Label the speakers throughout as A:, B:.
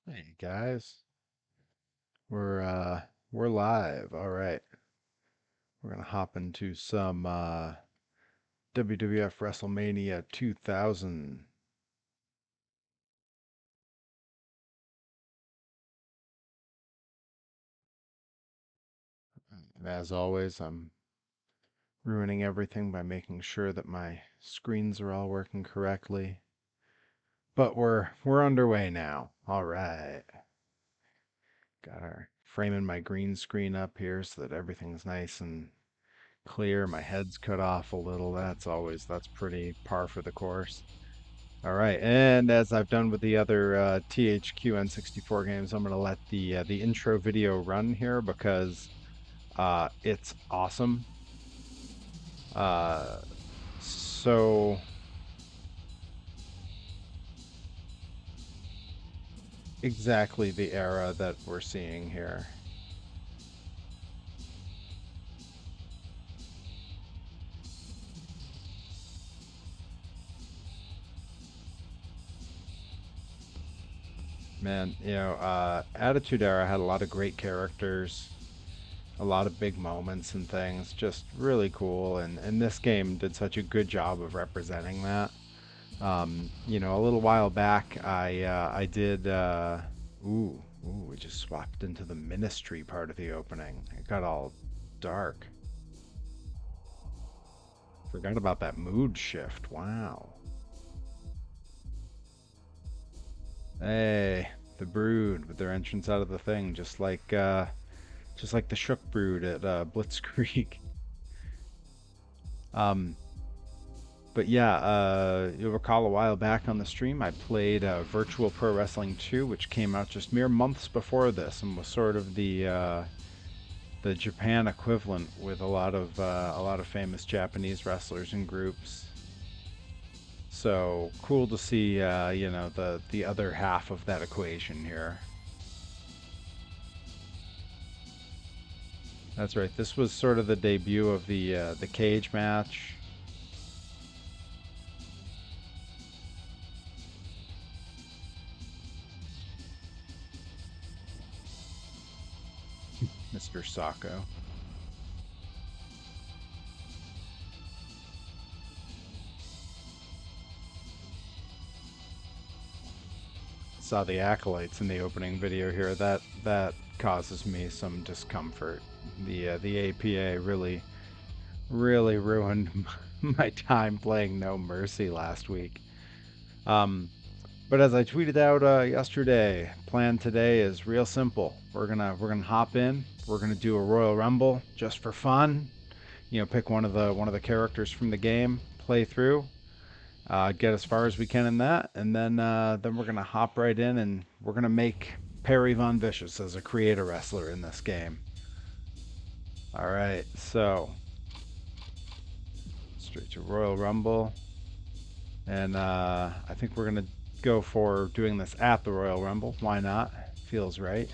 A: Hey guys, we're live. All right, we're gonna hop into some WWF WrestleMania 2000. And as always, I'm ruining everything by making sure that my screens are all working correctly. But we're underway now. All right, got our framing my green screen up here so that everything's nice and clear. My head's cut off a little. That's pretty par for the course. All right, and as I've done with the other THQ N64 games, I'm gonna let the intro video run here because it's awesome. Uh, so exactly the era that we're seeing here. Man, Attitude Era had a lot of great characters, a lot of big moments and things, just really cool. And this game did such a good job of representing that. A little while back, I did. We just swapped into the ministry part of the opening. It got all dark. Forgot about that mood shift. Wow. Hey, the Brood with their entrance out of the thing, just like the Shook Brood at Blitzkrieg. Um, But yeah, you'll recall a while back on the stream, I played Virtual Pro Wrestling 2, which came out just mere months before this, and was sort of the Japan equivalent with a lot of famous Japanese wrestlers and groups. So cool to see, the other half of that equation here. That's right. This was sort of the debut of the cage match. Mr. Sacco. Saw the acolytes in the opening video here. That causes me some discomfort. The APA really ruined my time playing No Mercy last week. Um, but as I tweeted out yesterday, plan today is real simple. We're gonna hop in. We're gonna do a Royal Rumble just for fun. Pick one of the characters from the game, play through, get as far as we can in that, and then we're gonna hop right in and we're gonna make Perry Von Vicious as a creator wrestler in this game. All right, so straight to Royal Rumble, and I think we're gonna go for doing this at the Royal Rumble. Why not? Feels right.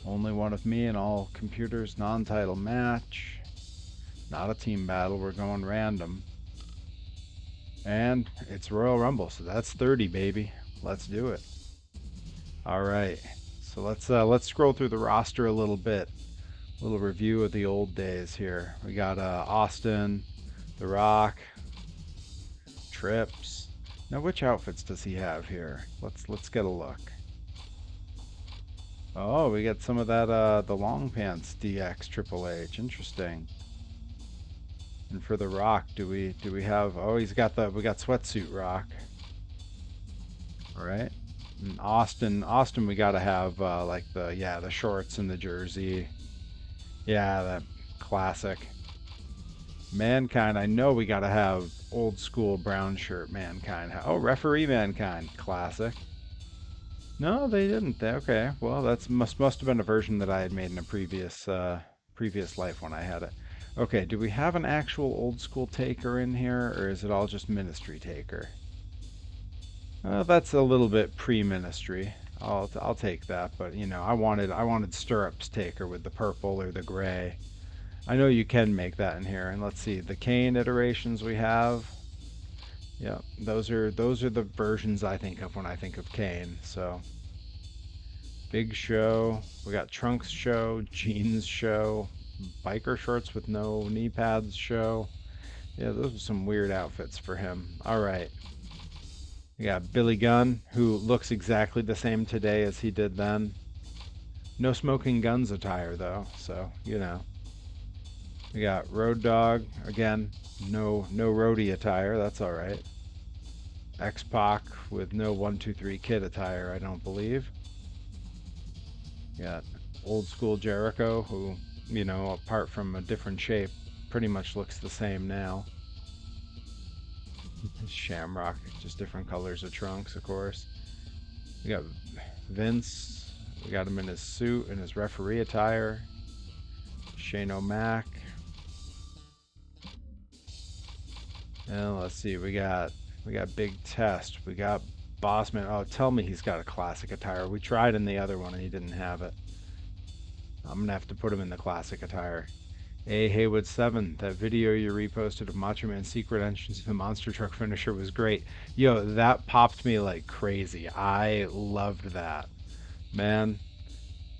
A: Only one of me and all computers, non-title match, not a team battle. We're going random. And it's Royal Rumble, so that's 30, baby. Let's do it. All right. So let's scroll through the roster a little bit. A little review of the old days here. We got Austin, The Rock, Trips. Now which outfits does he have here? Let's get a look. Oh, we got some of that the long pants DX Triple H. Interesting. And for The Rock, do we have? Oh, we got sweatsuit Rock. All right. And Austin, we gotta have like the shorts and the jersey. Yeah, that classic. Mankind, I know we gotta have old school brown shirt Mankind. Oh, referee Mankind, classic. No, they didn't. Okay, well that's must have been a version that I had made in a previous life when I had it. Okay, do we have an actual old school Taker in here, or is it all just Ministry Taker? That's a little bit pre-Ministry. I'll take that, but I wanted Stirrups Taker with the purple or the gray. I know you can make that in here, and let's see the Kane iterations we have. Yeah, those are the versions I think of when I think of Kane. So Big Show. We got Trunks Show, Jeans Show, Biker Shorts with no knee pads Show. Yeah, those are some weird outfits for him. All right. We got Billy Gunn, who looks exactly the same today as he did then. No smoking guns attire though, so you know. We got Road Dogg again. No roadie attire. That's all right. X-Pac with no 123 Kid attire, I don't believe. Got old school Jericho, who, you know, apart from a different shape, pretty much looks the same now. Shamrock, just different colors of trunks, of course. We got Vince. We got him in his suit and his referee attire. Shane O'Mac. And let's see, we got Big Test. We got Bossman. Oh, tell me he's got a classic attire. We tried in the other one and he didn't have it. I'm gonna have to put him in the classic attire. A Haywood 7, that video you reposted of Macho Man's secret entrance to the monster truck finisher was great. Yo, that popped me like crazy. I loved that, man.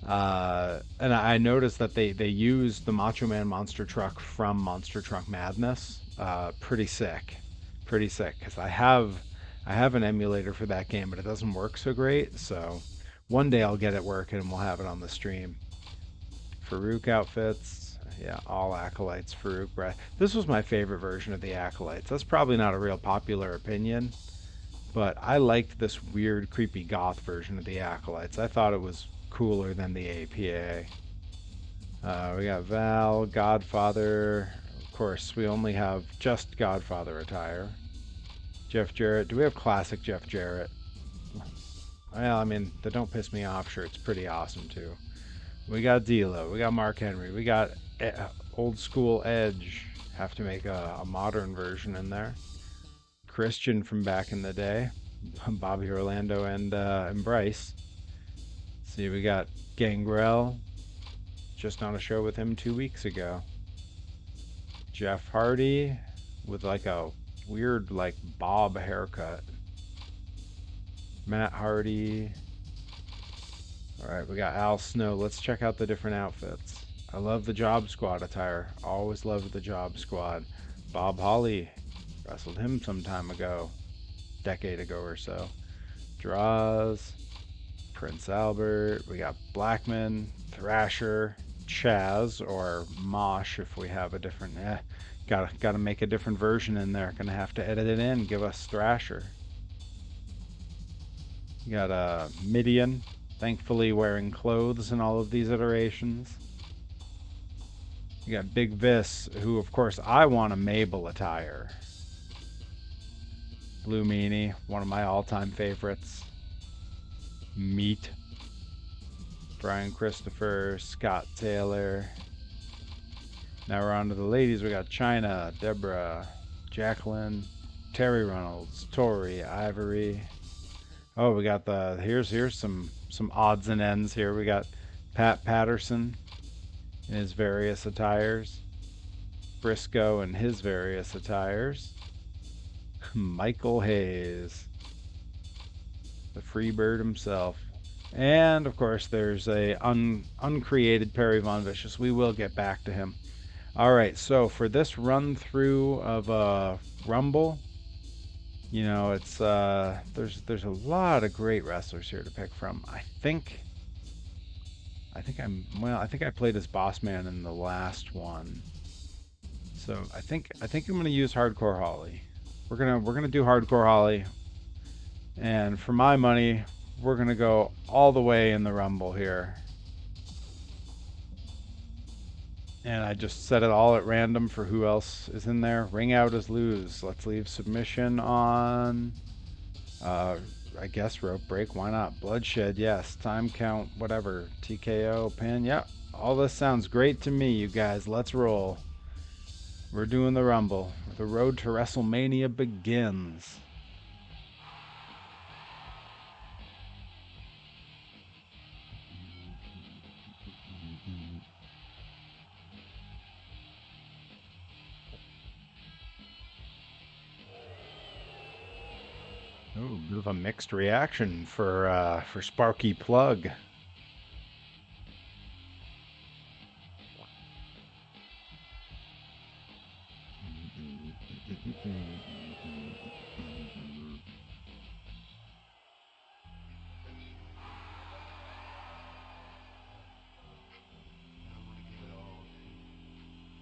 A: And I noticed that they used the Macho Man monster truck from Monster Truck Madness. Pretty sick, pretty sick. Because I have an emulator for that game, but it doesn't work so great. So one day I'll get it working and we'll have it on the stream. Farouk outfits. Yeah, all Acolytes, Farouk. This was my favorite version of the Acolytes. That's probably not a real popular opinion, but I liked this weird, creepy goth version of the Acolytes. I thought it was cooler than the APA. We got Val, Godfather. Of course, we only have just Godfather attire. Jeff Jarrett. Do we have classic Jeff Jarrett? Well, I mean, the Don't Piss Me Off shirt's pretty awesome, too. We got D'Lo. We got Mark Henry. We got old school Edge. Have to make a modern version in there. Christian from back in the day. Bobby Orlando and Bryce. See, we got Gangrel. Just on a show with him 2 weeks ago. Jeff Hardy with like a weird like bob haircut. Matt Hardy. Alright, we got Al Snow. Let's check out the different outfits. I love the Job Squad attire. Always loved the Job Squad. Bob Holly. Wrestled him some time ago. Decade ago or so. Draws. Prince Albert. We got Blackman. Thrasher. Chaz. Or Mosh if we have a different... Gotta make a different version in there. Gonna have to edit it in. Give us Thrasher. You got Midian. Thankfully wearing clothes in all of these iterations. You got Big Vis, who of course I want a Mabel attire. Blue Meanie, one of my all-time favorites. Meat. Brian Christopher, Scott Taylor. Now we're on to the ladies. We got China, Deborah, Jacqueline, Terry Reynolds, Tori, Ivory. Oh, we got here's some odds and ends here. We got Pat Patterson in his various attires. Briscoe in his various attires. Michael Hayes, the Freebird himself. And of course there's a uncreated Perry Von Vicious. We will get back to him. Alright, so for this run through of Rumble, you know, it's there's a lot of great wrestlers here to pick from. I think I played as Boss Man in the last one. So I think I'm gonna use Hardcore Holly. We're gonna do Hardcore Holly. And for my money, we're gonna go all the way in the Rumble here. And I just set it all at random for who else is in there. Ring out is lose. Let's leave submission on. I guess rope break. Why not? Bloodshed, yes. Time count, whatever. TKO, pin. Yeah, all this sounds great to me, you guys. Let's roll. We're doing the Rumble. The road to WrestleMania begins. Oh, bit of a mixed reaction for Sparky Plug.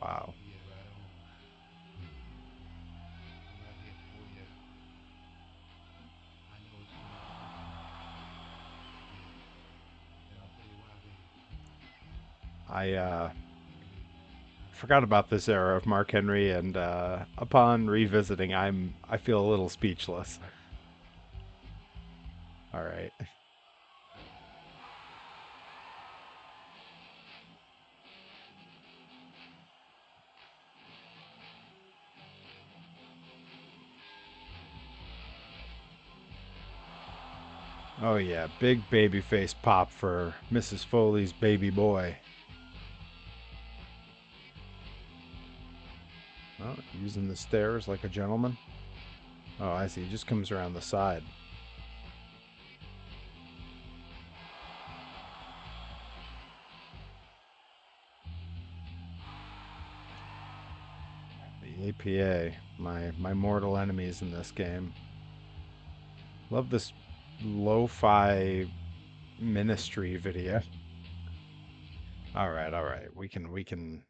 A: Wow. I forgot about this era of Mark Henry, and upon revisiting, I feel a little speechless. All right. Oh yeah, big baby face pop for Mrs. Foley's baby boy. Oh, using the stairs like a gentleman. Oh, I see. He just comes around the side. The APA, my mortal enemies in this game. Love this lo-fi ministry video. All right, all right. We can.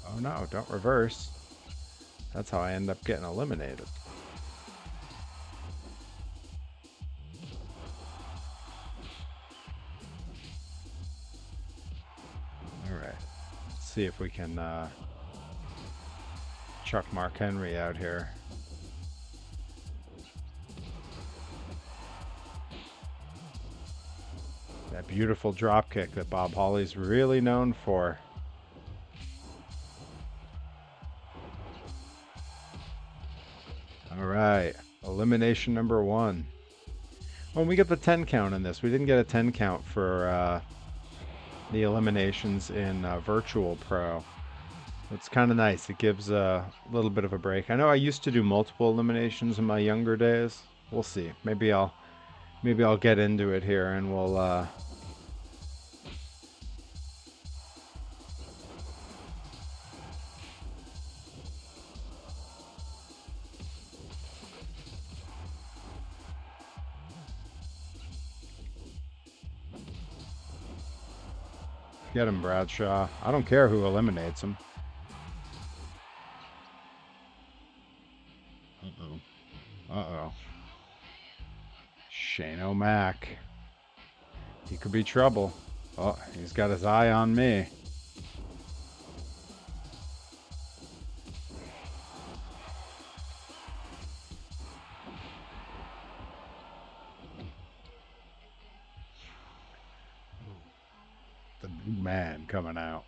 A: Oh no, don't reverse. That's how I end up getting eliminated. All right. Let's see if we can chuck Mark Henry out here. That beautiful drop kick that Bob Holly's really known for. All right, elimination number one. When we get the 10 count in this, we didn't get a 10 count for the eliminations in Virtual Pro. It's kind of nice. It gives a little bit of a break. I know I used to do multiple eliminations in my younger days. We'll see. Maybe I'll get into it here, and we'll get him, Bradshaw. I don't care who eliminates him. Uh-oh. Uh-oh. Shane O'Mac. He could be trouble. Oh, he's got his eye on me. The big man coming out.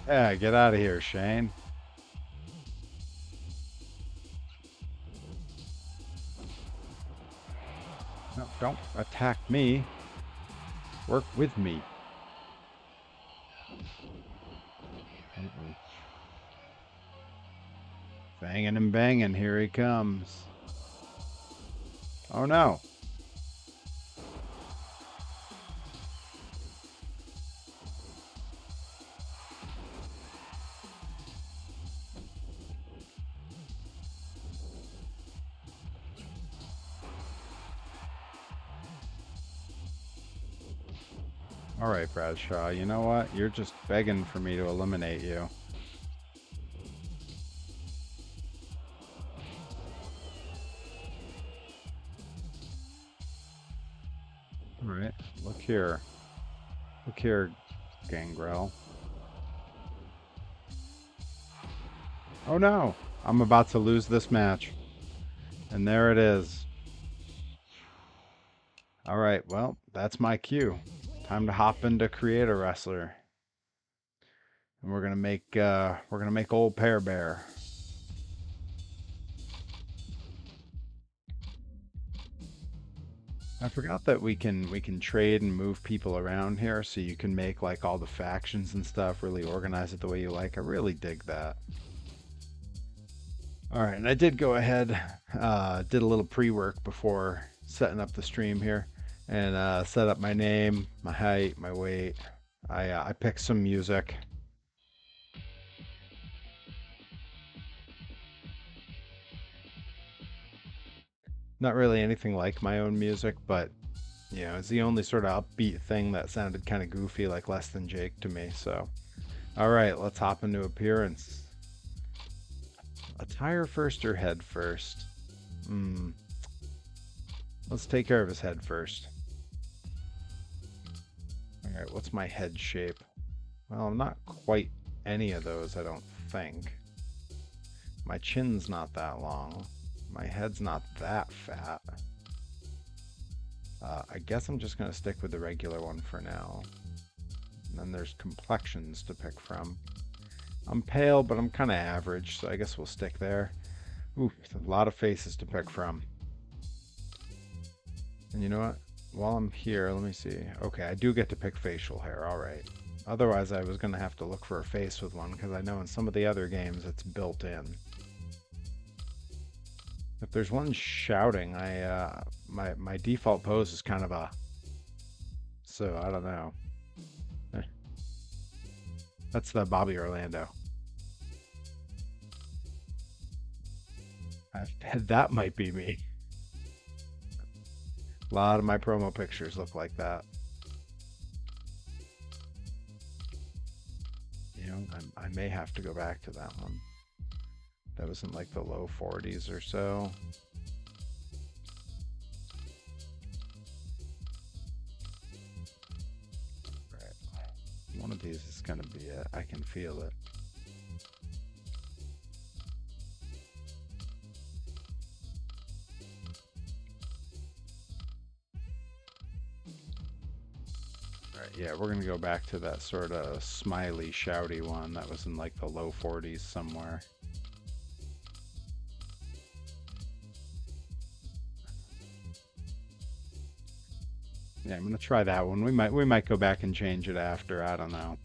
A: Yeah, get out of here, Shane. No, don't attack me. Work with me. Uh-oh. Banging and banging, here he comes. Oh no. All right, Bradshaw, you know what? You're just begging for me to eliminate you. All right, look here. Look here, Gangrel. Oh no! I'm about to lose this match. And there it is. All right, well, that's my cue. Time to hop into Create a Wrestler. And we're gonna make old Pear Bear. I forgot that we can trade and move people around here, so you can make like all the factions and stuff, really organize it the way you like. I really dig that. All right, and I did go ahead, did a little pre-work before setting up the stream here, and set up my name, my height, my weight. I picked some music. Not really anything like my own music, but it's the only sort of upbeat thing that sounded kind of goofy, like Less Than Jake to me. So, all right, let's hop into appearance. Attire first or head first? Hmm. Let's take care of his head first. All right, what's my head shape? Well, I'm not quite any of those, I don't think. My chin's not that long. My head's not that fat. I guess I'm just going to stick with the regular one for now. And then there's complexions to pick from. I'm pale, but I'm kind of average, so I guess we'll stick there. Ooh, a lot of faces to pick from. And you know what? While I'm here, let me see. Okay, I do get to pick facial hair. All right. Otherwise, I was going to have to look for a face with one, because I know in some of the other games it's built in. If there's one shouting, my default pose is kind of a... So, I don't know. That's the Bobby Orlando. That might be me. A lot of my promo pictures look like that. I may have to go back to that one. That was in like the low 40s or so. Right. One of these is going to be it. I can feel it. Yeah, we're going to go back to that sort of smiley, shouty one that was in like the low 40s somewhere. Yeah, I'm going to try that one. We might go back and change it after. I don't know.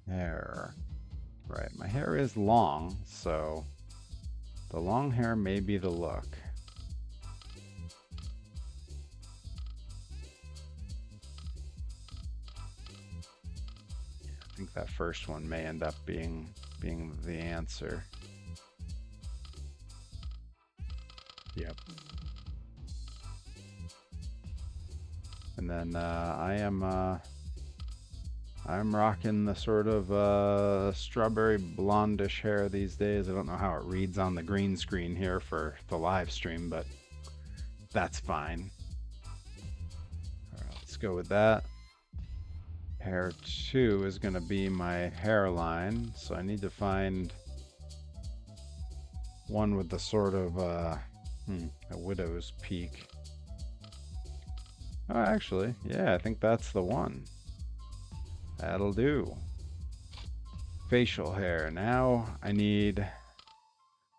A: Hair. Right, my hair is long, so the long hair may be the look. I think that first one may end up being the answer. Yep. And then I'm rocking the sort of strawberry blondish hair these days. I don't know how it reads on the green screen here for the live stream, but that's fine. All right, let's go with that. Hair 2 is going to be my hairline, so I need to find one with the sort of a widow's peak. Oh, actually, yeah, I think that's the one. That'll do. Facial hair. Now I need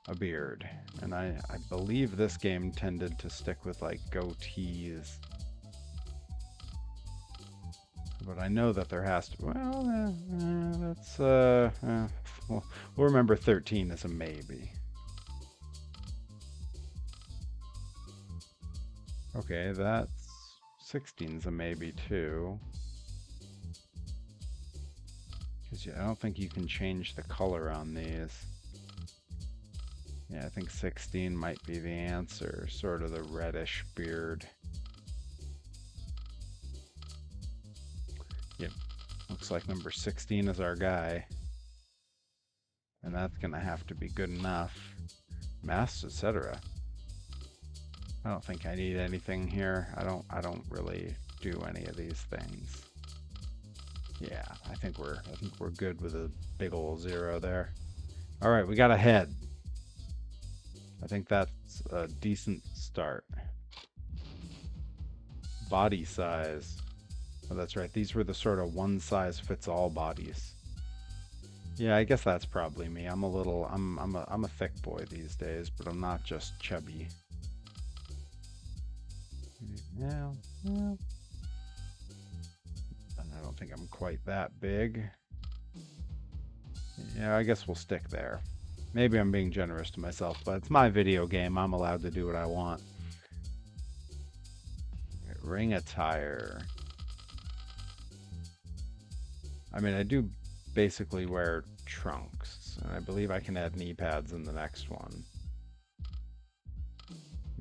A: a beard. And I believe this game tended to stick with like goatees. But I know that there has to... Well, that's... we'll remember 13 as a maybe. Okay, that's... 16's a maybe too. Because I don't think you can change the color on these. Yeah, I think 16 might be the answer. Sort of the reddish beard. Yep. Looks like number 16 is our guy. And that's gonna have to be good enough. Masks, etc. I don't think I need anything here. I don't really do any of these things. Yeah, I think we're good with a big old 0 there. All right, we got a head. I think that's a decent start. Body size. Oh, that's right. These were the sort of one-size-fits-all bodies. Yeah, I guess that's probably me. I'm a thick boy these days, but I'm not just chubby. Yeah, well, I don't think I'm quite that big. Yeah, I guess we'll stick there. Maybe I'm being generous to myself, but it's my video game. I'm allowed to do what I want. Ring attire. I mean, I do basically wear trunks, and I believe I can add knee pads in the next one.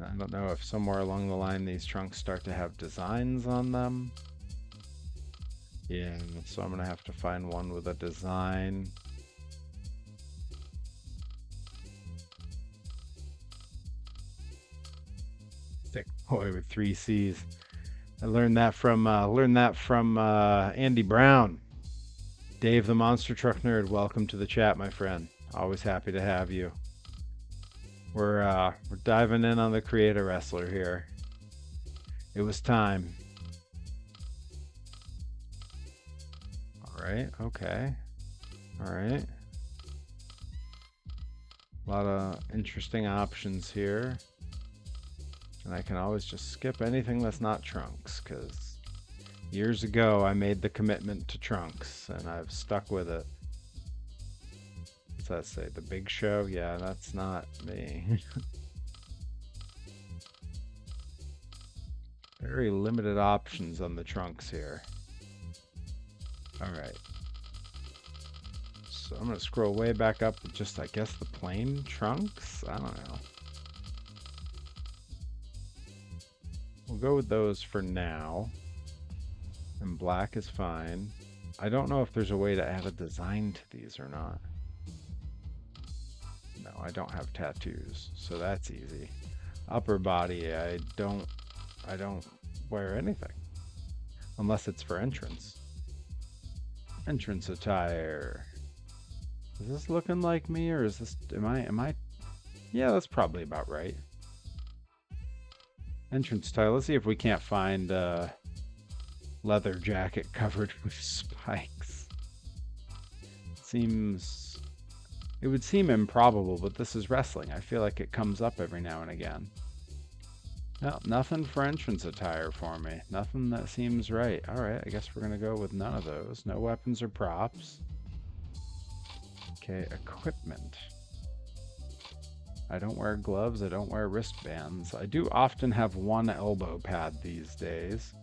A: I don't know if somewhere along the line these trunks start to have designs on them. Yeah, so I'm gonna have to find one with a design. Thick boy with 3 C's. I learned that from Andy Brown. Dave the Monster Truck Nerd, welcome to the chat, my friend. Always happy to have you. We're diving in on the Creator Wrestler here. It was time. All right, okay. All right. A lot of interesting options here. And I can always just skip anything that's not trunks, because years ago I made the commitment to trunks and I've stuck with it. What's that say? The Big Show? Yeah, that's not me. Very limited options on the trunks here. All right. So I'm going to scroll way back up with just, I guess, the plain trunks? I don't know. We'll go with those for now. And black is fine. I don't know if there's a way to add a design to these or not. No, I don't have tattoos, so that's easy. Upper body, I don't wear anything. Unless it's for entrance. Entrance attire. Is this looking like me, or is this, am I? Yeah, that's probably about right. Entrance attire. Let's see if we can't find leather jacket covered with spikes. It would seem improbable, but this is wrestling. I feel like it comes up every now and again. No, nothing for entrance attire for me. Nothing that seems right. All right, I guess we're going to go with none of those. No weapons or props. Okay, equipment. I don't wear gloves. I don't wear wristbands. I do often have one elbow pad these days.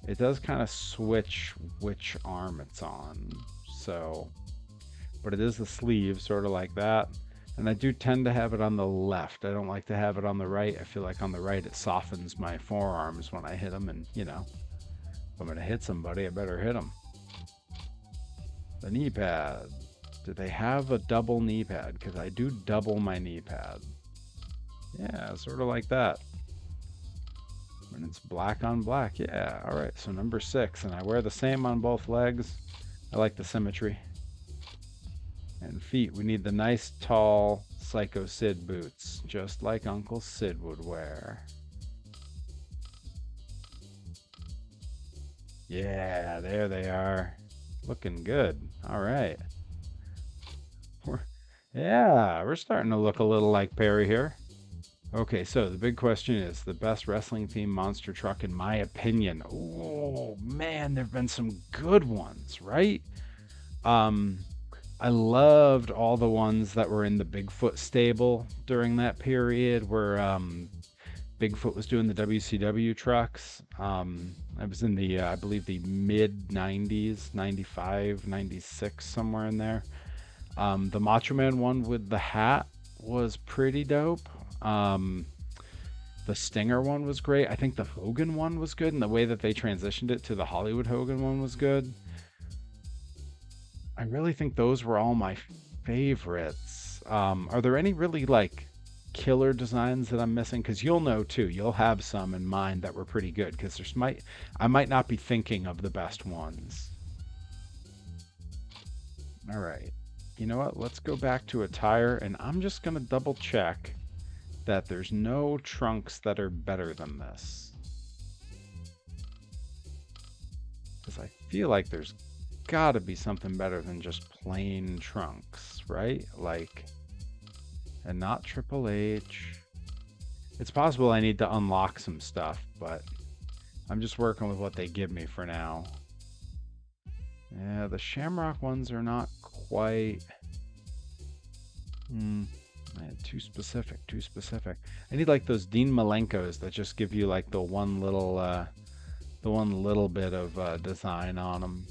A: It does kind of switch which arm it's on. So, but it is the sleeve, sort of like that. And I do tend to have it on the left. I don't like to have it on the right. I feel like on the right it softens my forearms when I hit them. And, you know, if I'm going to hit somebody, I better hit them. The knee pad. Do they have a double knee pad? Because I do double my knee pad. Yeah, sort of like that. When it's black on black. Yeah, all right. So number 6. And I wear the same on both legs. I like the symmetry. And feet, we need the nice, tall Psycho Sid boots, just like Uncle Sid would wear. Yeah, there they are. Looking good. All right. We're starting to look a little like Perry here. Okay, so the big question is the best wrestling themed monster truck in my opinion. Oh, man, there've been some good ones, right? I loved all the ones that were in the Bigfoot stable during that period where Bigfoot was doing the WCW trucks. I was in the, I believe, the mid 90s, 95, 96, somewhere in there. The Macho Man one with the hat was pretty dope. The Stinger one was great. I think the Hogan one was good, and the way that they transitioned it to the Hollywood Hogan one was good. I really think those were all my favorites. Are there any really like killer designs that I'm missing? Because you'll know too. You'll have some in mind that were pretty good. Because I might not be thinking of the best ones. All right. You know what? Let's go back to attire, and I'm just gonna double check that there's no trunks that are better than this. Because I feel like there's gotta be something better than just plain trunks, right? Like, and not Triple H. It's possible I need to unlock some stuff, but I'm just working with what they give me for now. Yeah, the Shamrock ones are not quite... Man, too specific, too specific. I need like those Dean Malenkos that just give you like the one little bit of design on them.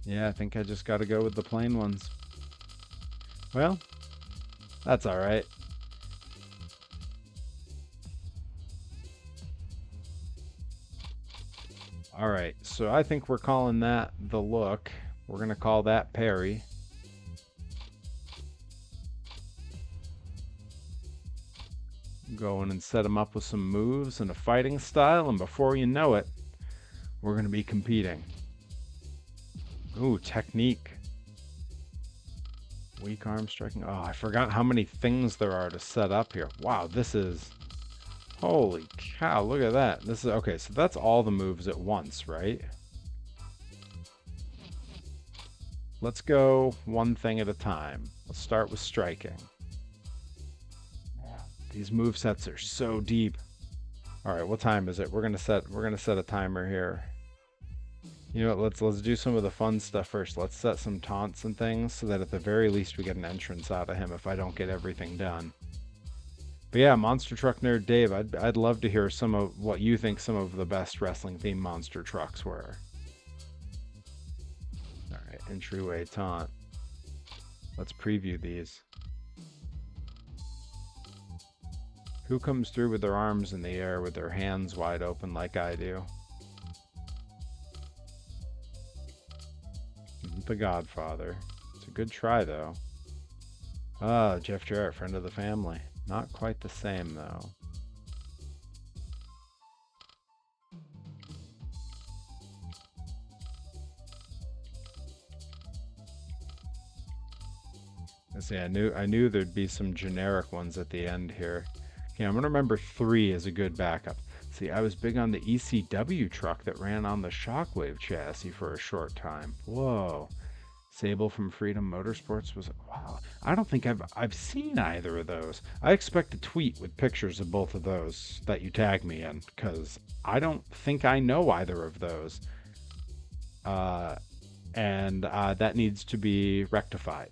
A: Yeah, I think I just got to go with the plain ones. Well, that's all right. All right, so I think we're calling that the look. We're going to call that Perry. Go in and set him up with some moves and a fighting style, and before you know it, we're going to be competing. Ooh, technique. Weak arm striking. Oh, I forgot how many things there are to set up here. Wow, this is... Holy cow, look at that. This is... Okay, so that's all the moves at once, right? Let's go one thing at a time. Let's start with striking. These movesets are so deep. All right, what time is it? We're gonna set a timer here. You know what, let's do some of the fun stuff first. Let's set some taunts and things so that at the very least we get an entrance out of him if I don't get everything done. But yeah, Monster Truck Nerd Dave, I'd love to hear some of what you think some of the best wrestling themed monster trucks were. All right, entryway taunt. Let's preview these. Who comes through with their arms in the air with their hands wide open like I do? The Godfather. It's a good try, though. Ah, Jeff Jarrett, friend of the family. Not quite the same, though. See, I knew there'd be some generic ones at the end here. Okay, I'm gonna remember 3 as a good backup. See, I was big on the ECW truck that ran on the Shockwave chassis for a short time. Whoa. Sable from Freedom Motorsports was... Wow. I don't think I've seen either of those. I expect a tweet with pictures of both of those that you tag me in, because I don't think I know either of those. And that needs to be rectified.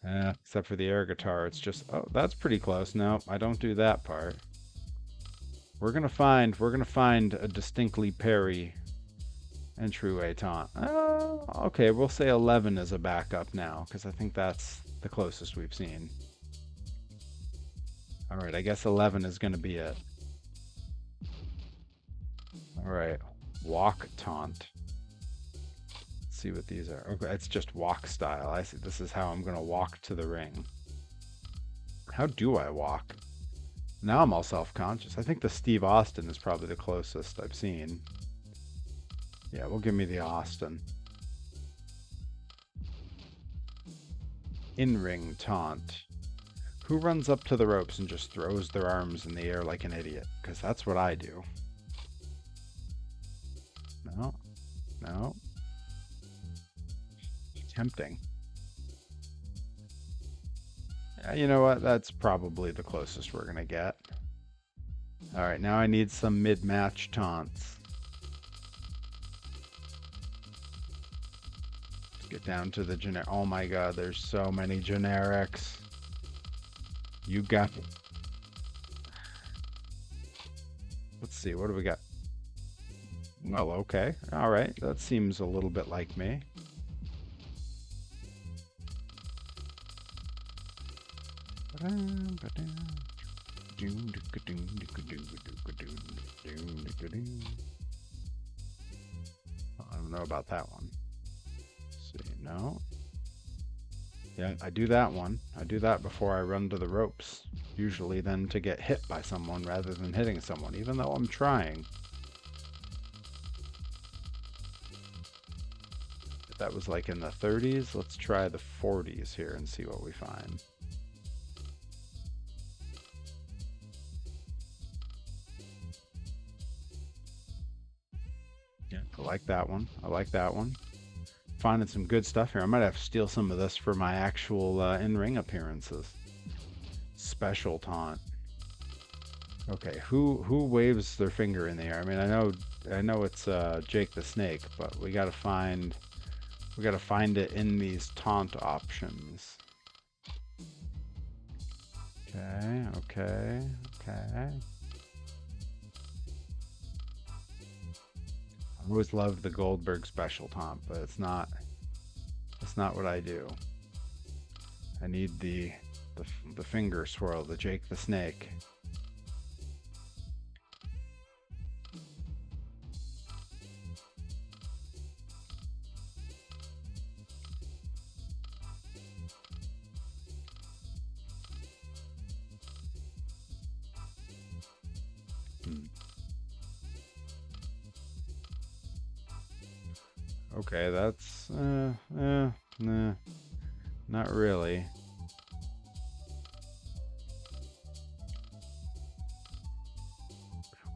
A: Except for the air guitar, it's just... Oh, that's pretty close. No, I don't do that part. We're gonna find a distinctly Perry entryway taunt. Okay, we'll say 11 as a backup now, because I think that's the closest we've seen. All right, I guess 11 is gonna be it. All right, walk taunt. Let's see what these are. Okay, it's just walk style. I see. This is how I'm gonna walk to the ring. How do I walk? Now I'm all self-conscious. I think the Steve Austin is probably the closest I've seen. Yeah, we'll give me the Austin. In-ring taunt. Who runs up to the ropes and just throws their arms in the air like an idiot? Because that's what I do. No. No. Tempting. You know what? That's probably the closest we're going to get. All right, now I need some mid-match taunts. Let's get down to the generic. Oh my god, there's so many generics. You got... Let's see, what do we got? Well, okay. All right, that seems a little bit like me. I don't know about that one. Let's see, no. Yeah, I do that one. I do that before I run to the ropes. Usually then to get hit by someone rather than hitting someone, even though I'm trying. If that was like in the 30s, let's try the 40s here and see what we find. I like that one. I like that one. Finding some good stuff here. I might have to steal some of this for my actual in-ring appearances. Special taunt. Okay, who waves their finger in the air? I mean, I know it's Jake the Snake, but we gotta find it in these taunt options. Okay, okay, okay. I always loved the Goldberg special taunt, but it's not what I do. I need the finger swirl, the Jake the Snake. Okay, that's nah, not really.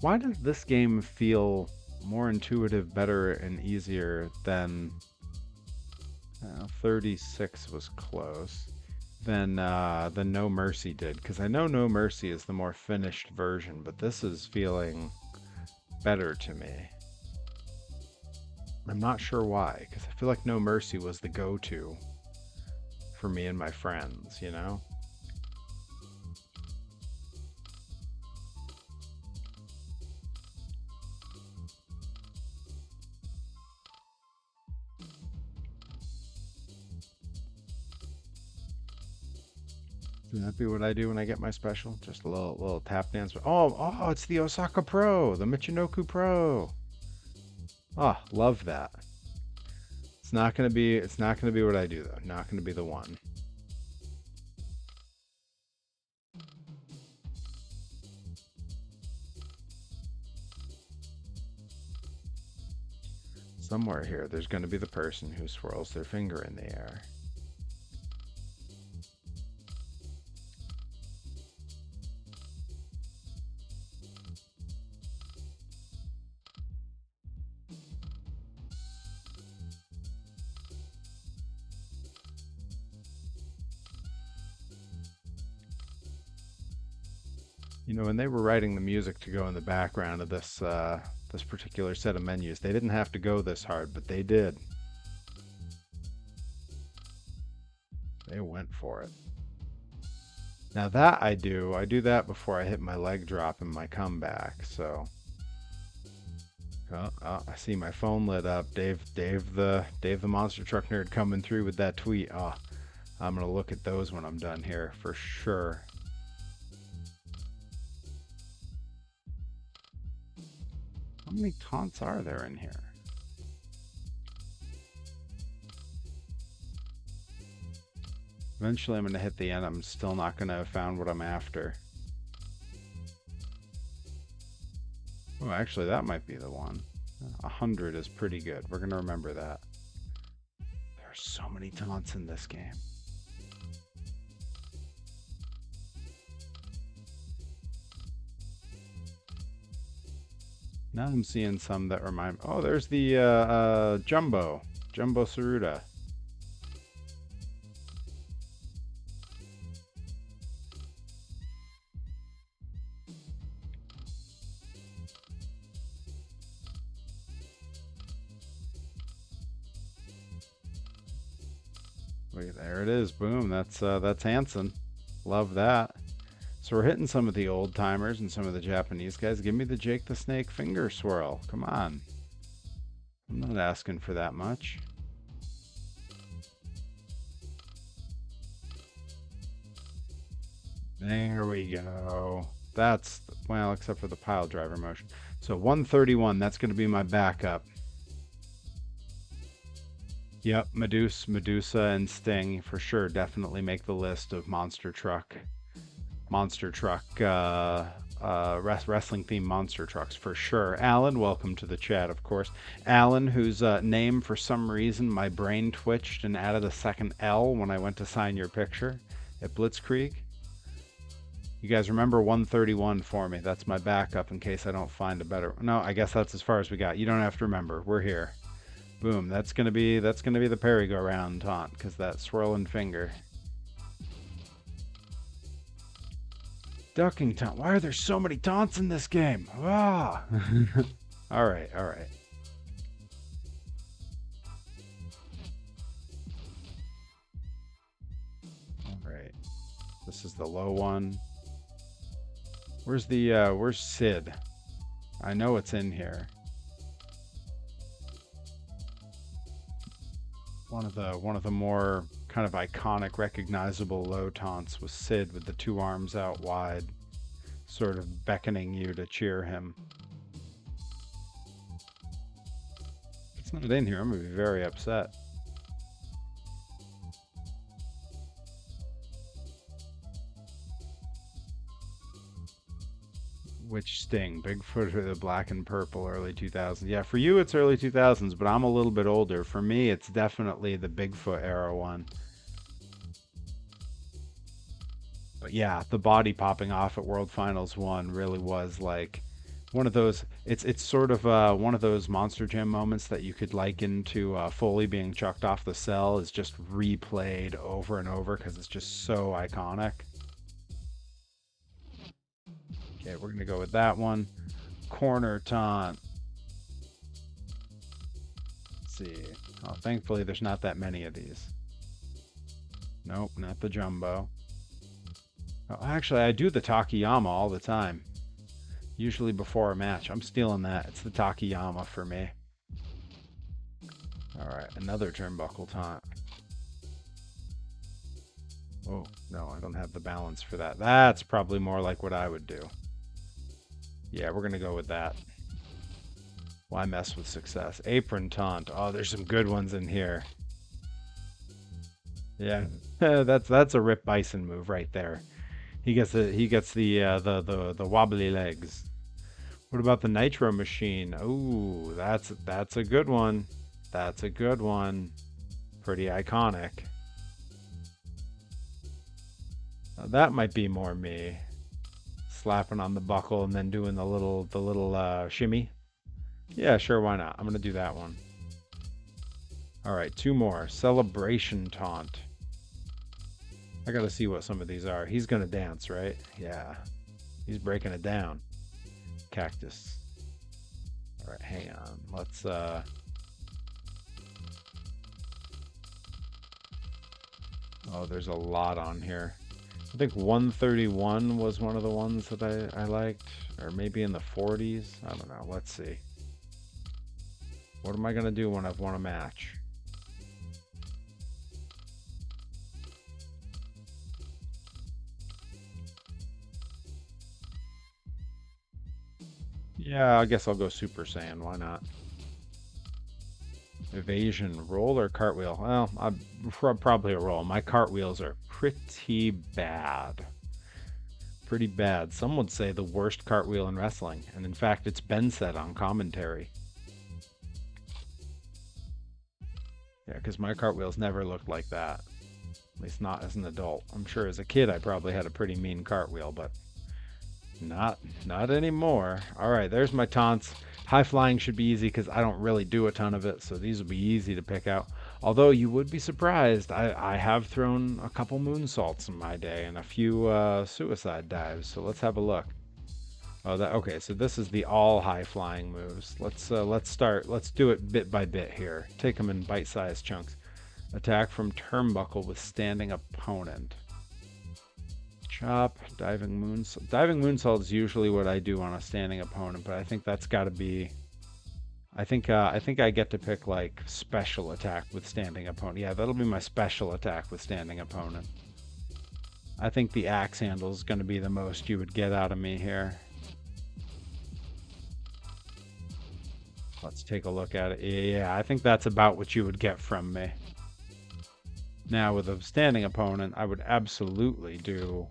A: Why does this game feel more intuitive, better, and easier than 36 was close than No Mercy did? Because I know No Mercy is the more finished version, but this is feeling better to me. I'm not sure why, because I feel like No Mercy was the go-to for me and my friends, you know? Would that be what I do when I get my special? Just a little tap dance. Oh, it's the Osaka Pro, the Michinoku Pro. Oh, love that. It's not gonna be what I do though. Not gonna be the one. Somewhere here, there's gonna be the person who swirls their finger in the air. You know, when they were writing the music to go in the background of this particular set of menus, they didn't have to go this hard, but they did. They went for it. Now that I do that before I hit my leg drop and my comeback. So, I see my phone lit up. Dave the monster truck nerd coming through with that tweet. Oh, I'm gonna look at those when I'm done here for sure. How many taunts are there in here? Eventually I'm going to hit the end. I'm still not going to have found what I'm after. Oh, actually that might be the one. 100 is pretty good. We're going to remember that. There are so many taunts in this game. Now I'm seeing some that remind... Oh, there's the Jumbo Saruta. Wait, there it is. Boom. That's Hanson. Love that. So we're hitting some of the old timers and some of the Japanese guys. Give me the Jake the Snake finger swirl. Come on. I'm not asking for that much. There we go. That's, well, except for the pile driver motion. So 131, that's going to be my backup. Yep, Medusa and Sting for sure definitely make the list of monster truck wrestling themed monster trucks for sure. Alan, welcome to the chat, of course. Alan, whose name for some reason my brain twitched and added a second L when I went to sign your picture at Blitzkrieg. You guys remember 131 for me. That's my backup in case I don't find a better. No, I guess that's as far as we got. You don't have to remember. We're here. Boom. That's gonna be the parry go round taunt because that swirling finger. Ducking taunt. Why are there so many taunts in this game? Ah. All right. All right. All right. This is the low one. Where's Sid? I know it's in here. One of the more kind of iconic, recognizable low taunts was Sid with the two arms out wide, sort of beckoning you to cheer him. If it's not in here, I'm gonna be very upset. Which Sting? Bigfoot or the black and purple early 2000s? Yeah, for you it's early 2000s, but I'm a little bit older. For me, it's definitely the Bigfoot era one. But yeah, the body popping off at World Finals 1 really was like one of those. It's sort of one of those Monster Jam moments that you could liken to Foley being chucked off the cell is just replayed over and over because it's just so iconic. Okay, we're gonna go with that one. Corner taunt. Let's see. Oh, thankfully there's not that many of these. Nope, not the jumbo. Oh, actually, I do the Takayama all the time. Usually before a match. I'm stealing that. It's the Takayama for me. Alright, another turnbuckle taunt. Oh, no, I don't have the balance for that. That's probably more like what I would do. Yeah, we're going to go with that. Why mess with success? Apron taunt. Oh, there's some good ones in here. Yeah, that's a Rip Bison move right there. He gets the wobbly legs. What about the Nitro Machine? Ooh, that's a good one. That's a good one. Pretty iconic. Now that might be more me. Slapping on the buckle and then doing the little shimmy. Yeah, sure, why not? I'm gonna do that one. All right, two more. Celebration taunt. I gotta see what some of these are. He's gonna dance, right? Yeah. He's breaking it down. Cactus. All right, hang on. Let's Oh, there's a lot on here. I think 131 was one of the ones that I liked, or maybe in the 40s. I don't know. Let's see. What am I gonna do when I've won a match? Yeah, I guess I'll go Super Saiyan. Why not? Evasion, roll or cartwheel? Well, I'm probably a roll. My cartwheels are pretty bad. Pretty bad. Some would say the worst cartwheel in wrestling. And in fact, it's been said on commentary. Yeah, because my cartwheels never looked like that. At least not as an adult. I'm sure as a kid I probably had a pretty mean cartwheel, but not anymore. All right, there's my taunts. High flying should be easy because I don't really do a ton of it, so these will be easy to pick out. Although you would be surprised, I have thrown a couple moonsaults in my day and a few suicide dives. So let's have a look. Oh, okay. So this is the all high flying moves. Let's start. Let's do it bit by bit here. Take them in bite-sized chunks. Attack from turnbuckle with standing opponent. Chop, diving moonsault. Diving moonsault is usually what I do on a standing opponent, but I think that's got to be. I think I get to pick like special attack with standing opponent. Yeah, that'll be my special attack with standing opponent. I think the axe handle is going to be the most you would get out of me here. Let's take a look at it. Yeah, I think that's about what you would get from me. Now with a standing opponent, I would absolutely do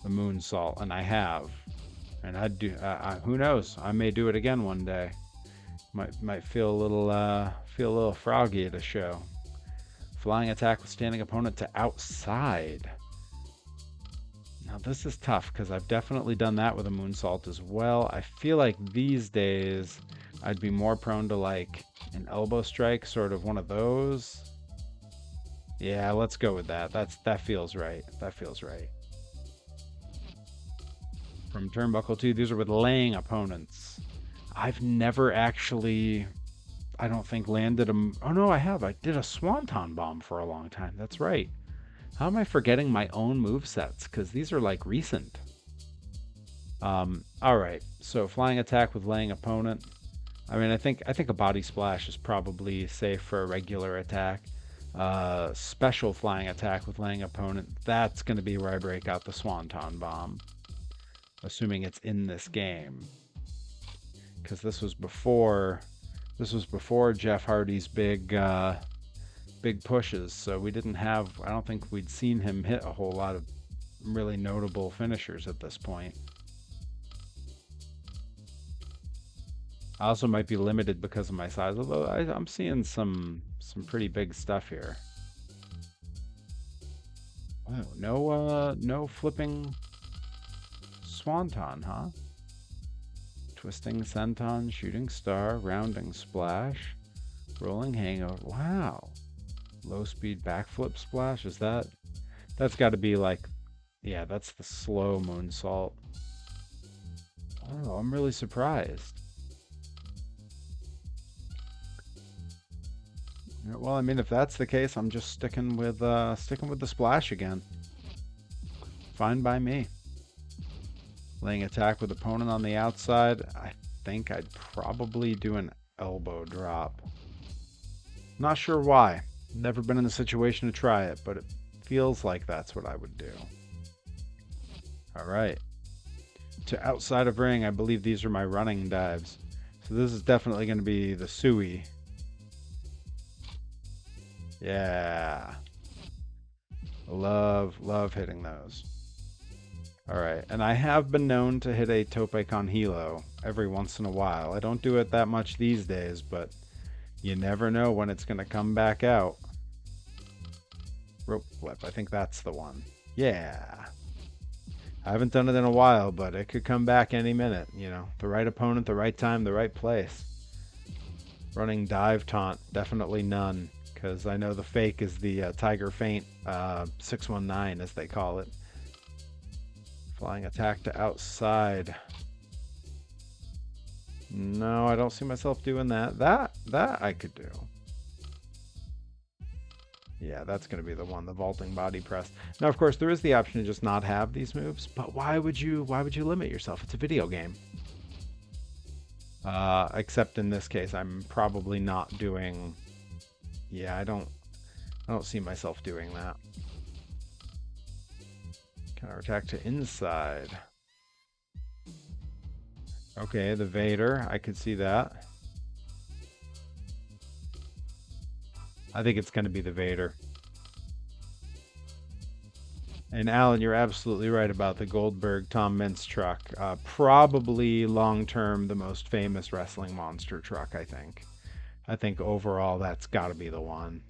A: the moonsault, and I have. And I'd do. Who knows? I may do it again one day. Might feel a little froggy at a show. Flying attack with standing opponent to outside. Now this is tough because I've definitely done that with a moonsault as well. I feel like these days I'd be more prone to like an elbow strike, sort of one of those. Yeah, let's go with that. That feels right. That feels right. From turnbuckle 2, these are with laying opponents. I've never actually, I don't think, landed a. Oh no, I have. I did a swanton bomb for a long time. That's right. How am I forgetting my own move sets? Because these are like recent. All right. So flying attack with laying opponent. I mean, I think a body splash is probably safe for a regular attack. Special flying attack with laying opponent. That's going to be where I break out the swanton bomb, assuming it's in this game, because this was before Jeff Hardy's big pushes, so we didn't have. I don't think we'd seen him hit a whole lot of really notable finishers at this point. I also might be limited because of my size, although I'm seeing some pretty big stuff here. Wow, no flipping swanton, huh? Twisting senton, shooting star, rounding splash, rolling hangover. Wow. Low speed backflip splash. That's got to be like, yeah, that's the slow moonsault. Oh, I'm really surprised. Yeah, well, I mean, if that's the case, I'm just sticking with the splash again. Fine by me. Laying attack with opponent on the outside. I think I'd probably do an elbow drop. Not sure why. Never been in a situation to try it, but it feels like that's what I would do. All right. To outside of ring, I believe these are my running dives. So this is definitely going to be the Sui. Yeah. Love hitting those. All right, and I have been known to hit a tope con hilo every once in a while. I don't do it that much these days, but you never know when it's going to come back out. Rope flip, I think that's the one. Yeah. I haven't done it in a while, but it could come back any minute. You know, the right opponent, the right time, the right place. Running dive taunt, definitely none, because I know the fake is the Tiger Feint 619, as they call it. Flying attack to outside. No, I don't see myself doing that. That I could do. Yeah, that's going to be the one, the vaulting body press. Now, of course, there is the option to just not have these moves, but why would you limit yourself? It's a video game. Except in this case, I'm probably not doing. Yeah, I don't see myself doing that. Counter attack to inside. Okay, the Vader. I could see that. I think it's going to be the Vader. And Alan, you're absolutely right about the Goldberg Tom Mintz truck. Probably long-term the most famous wrestling monster truck, I think. I think overall that's got to be the one.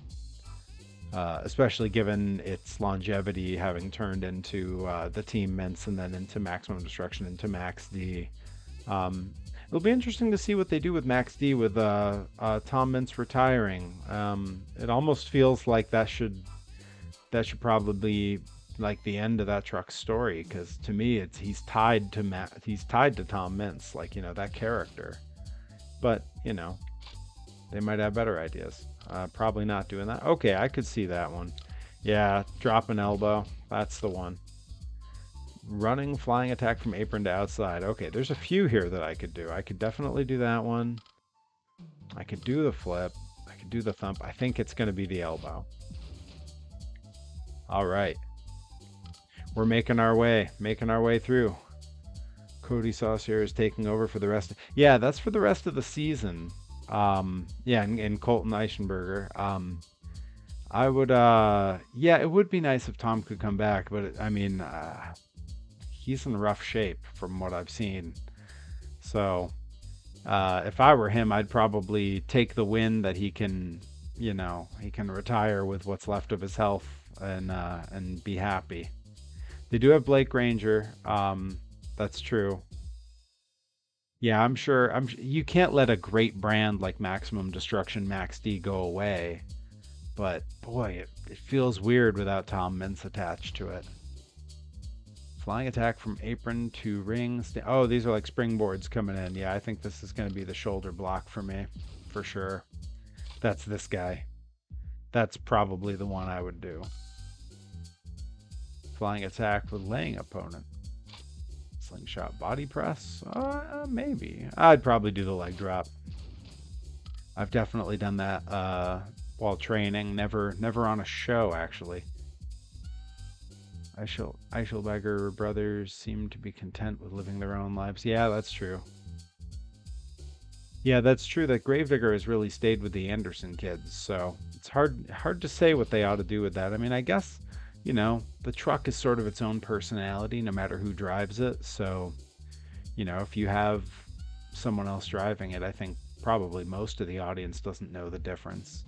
A: Especially given its longevity, having turned into the Team Mintz and then into Maximum Destruction, into Max D. It'll be interesting to see what they do with Max D with Tom Mintz retiring. It almost feels like that should probably be like the end of that truck's story, because to me he's tied to Tom Mintz, like, you know, that character. But you know, they might have better ideas. Probably not doing that. Okay, I could see that one. Yeah, drop an elbow. That's the one. Running flying attack from apron to outside. Okay, there's a few here that I could do. I could definitely do that one. I could do the flip. I could do the thump. I think it's going to be the elbow. All right. We're making our way through. Cody Saucier is taking over for the rest. Yeah, that's for the rest of the season. Yeah, and Colton Eichenberger. I would, yeah, it would be nice if Tom could come back, but I mean, he's in rough shape from what I've seen. So, if I were him, I'd probably take the win that he can, you know, he can retire with what's left of his health and be happy. They do have Blake Ranger. That's true. Yeah, I'm sure. You can't let a great brand like Maximum Destruction Max D go away. But boy, it feels weird without Tom Mintz attached to it. Flying attack from apron to rings. Oh, these are like springboards coming in. Yeah, I think this is going to be the shoulder block for me, for sure. That's this guy. That's probably the one I would do. Flying attack with laying opponent. Slingshot body press? Maybe. I'd probably do the leg drop. I've definitely done that while training. Never on a show, actually. Eichelberger brothers seem to be content with living their own lives. Yeah, that's true. Yeah, that's true that Gravedigger has really stayed with the Anderson kids, so it's hard to say what they ought to do with that. I mean, I guess, the truck is sort of its own personality no matter who drives it. So, if you have someone else driving it, I think probably most of the audience doesn't know the difference.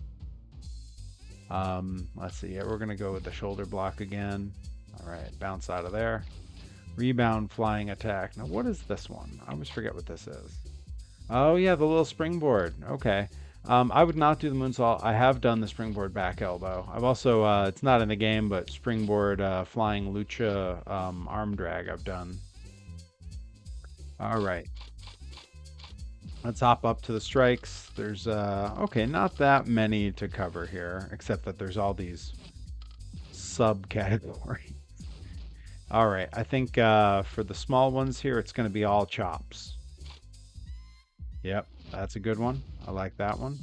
A: Let's see. Yeah, we're going to go with the shoulder block again. All right, bounce out of there. Rebound, flying attack. Now, what is this one? I always forget what this is. Oh, yeah, the little springboard. Okay. I would not do the moonsault. I have done the springboard back elbow. I've also, it's not in the game, but springboard flying lucha arm drag I've done. All right. Let's hop up to the strikes. There's, okay, not that many to cover here, except that there's all these subcategories. All right, I think for the small ones here, it's going to be all chops. Yep, that's a good one. I like that one.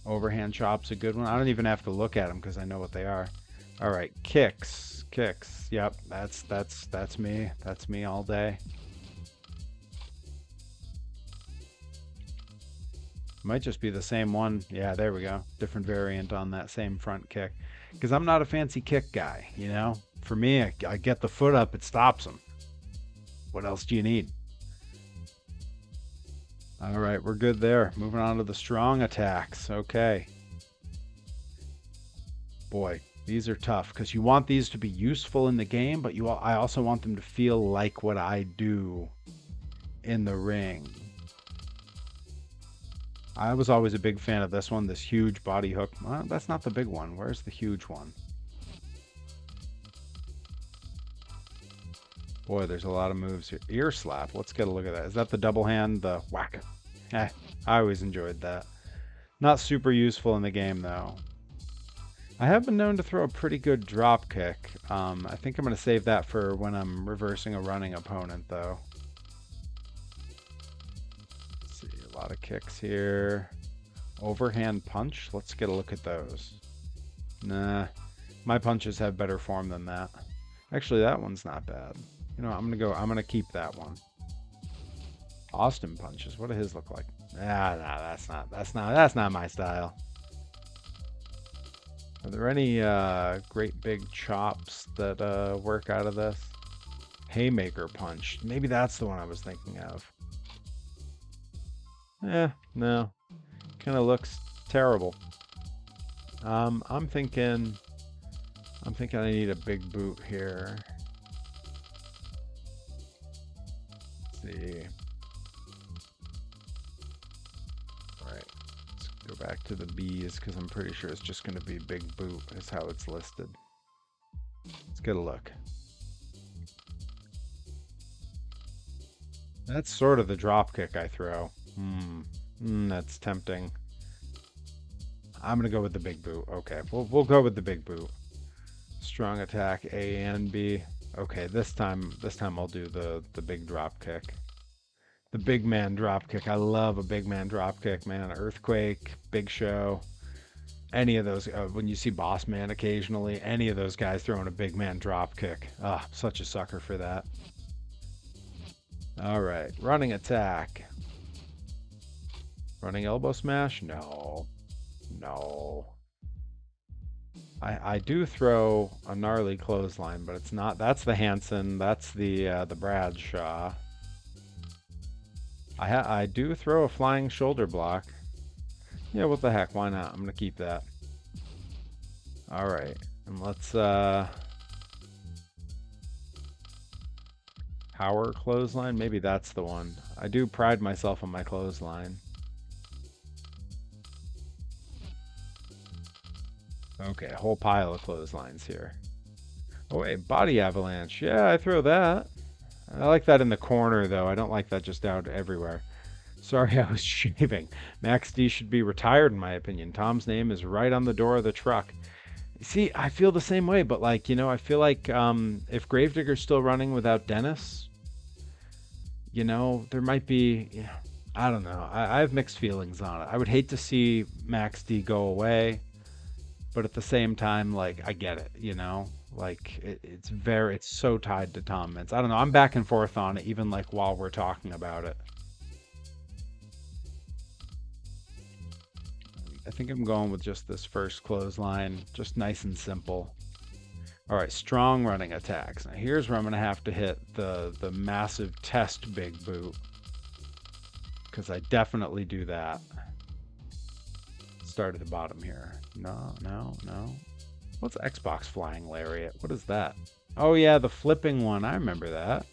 A: Overhand chop's a good one. I don't even have to look at them because I know what they are. All right, kicks. Yep, that's me. That's me all day. Might just be the same one. Yeah, there we go. Different variant on that same front kick. Because I'm not a fancy kick guy, For me, I get the foot up, it stops them. What else do you need? All right, we're good there. Moving on to the strong attacks. Okay. Boy, these are tough because you want these to be useful in the game, but I also want them to feel like what I do in the ring. I was always a big fan of this one, this huge body hook. Well, that's not the big one. Where's the huge one? Boy, there's a lot of moves here. Ear slap. Let's get a look at that. Is that the double hand? The whack? I always enjoyed that. Not super useful in the game, though. I have been known to throw a pretty good drop kick. I think I'm going to save that for when I'm reversing a running opponent, though. Let's see, a lot of kicks here. Overhand punch. Let's get a look at those. Nah, my punches have better form than that. Actually, that one's not bad. I'm gonna keep that one. Austin punches. What do his look like? Nah, that's not my style. Are there any great big chops that work out of this? Haymaker punch. Maybe that's the one I was thinking of. No. Kind of looks terrible. I'm thinking I need a big boot here. Let's see. All right, let's go back to the B's because I'm pretty sure it's just going to be big boot is how it's listed. Let's get a look. That's sort of the drop kick I throw. That's tempting. I'm gonna go with the big boot. Okay, we'll go with the big boot. Strong attack A and B. Okay, this time I'll do the big drop kick. The big man drop kick. I love a big man drop kick, man. Earthquake, Big Show, any of those. When you see Boss Man occasionally, any of those guys throwing a big man drop kick. Such a sucker for that. All right, running attack. Running elbow smash? No. I do throw a gnarly clothesline, but it's not. That's the Hansen. That's the Bradshaw. I do throw a flying shoulder block. Yeah, what the heck? Why not? I'm gonna keep that. All right, and let's Power clothesline? Maybe that's the one. I do pride myself on my clothesline. Okay, a whole pile of clotheslines here. Oh wait, body avalanche. Yeah, I throw that. I like that in the corner though. I don't like that just out everywhere. Sorry, I was shaving. Max D should be retired in my opinion. Tom's name is right on the door of the truck. See, I feel the same way, but like, I feel like if Gravedigger's still running without Dennis, there might be, I don't know. I have mixed feelings on it. I would hate to see Max D go away, but at the same time, like, I get it. Like it's so tied to Tom Mintz. I don't know. I'm back and forth on it, even like while we're talking about it. I think I'm going with just this first clothesline, just nice and simple. All right, strong running attacks. Now here's where I'm gonna have to hit the massive test big boot, because I definitely do that. Start at the bottom here. No, no, no. What's Xbox flying lariat? What is that? Oh yeah, the flipping one. I remember that.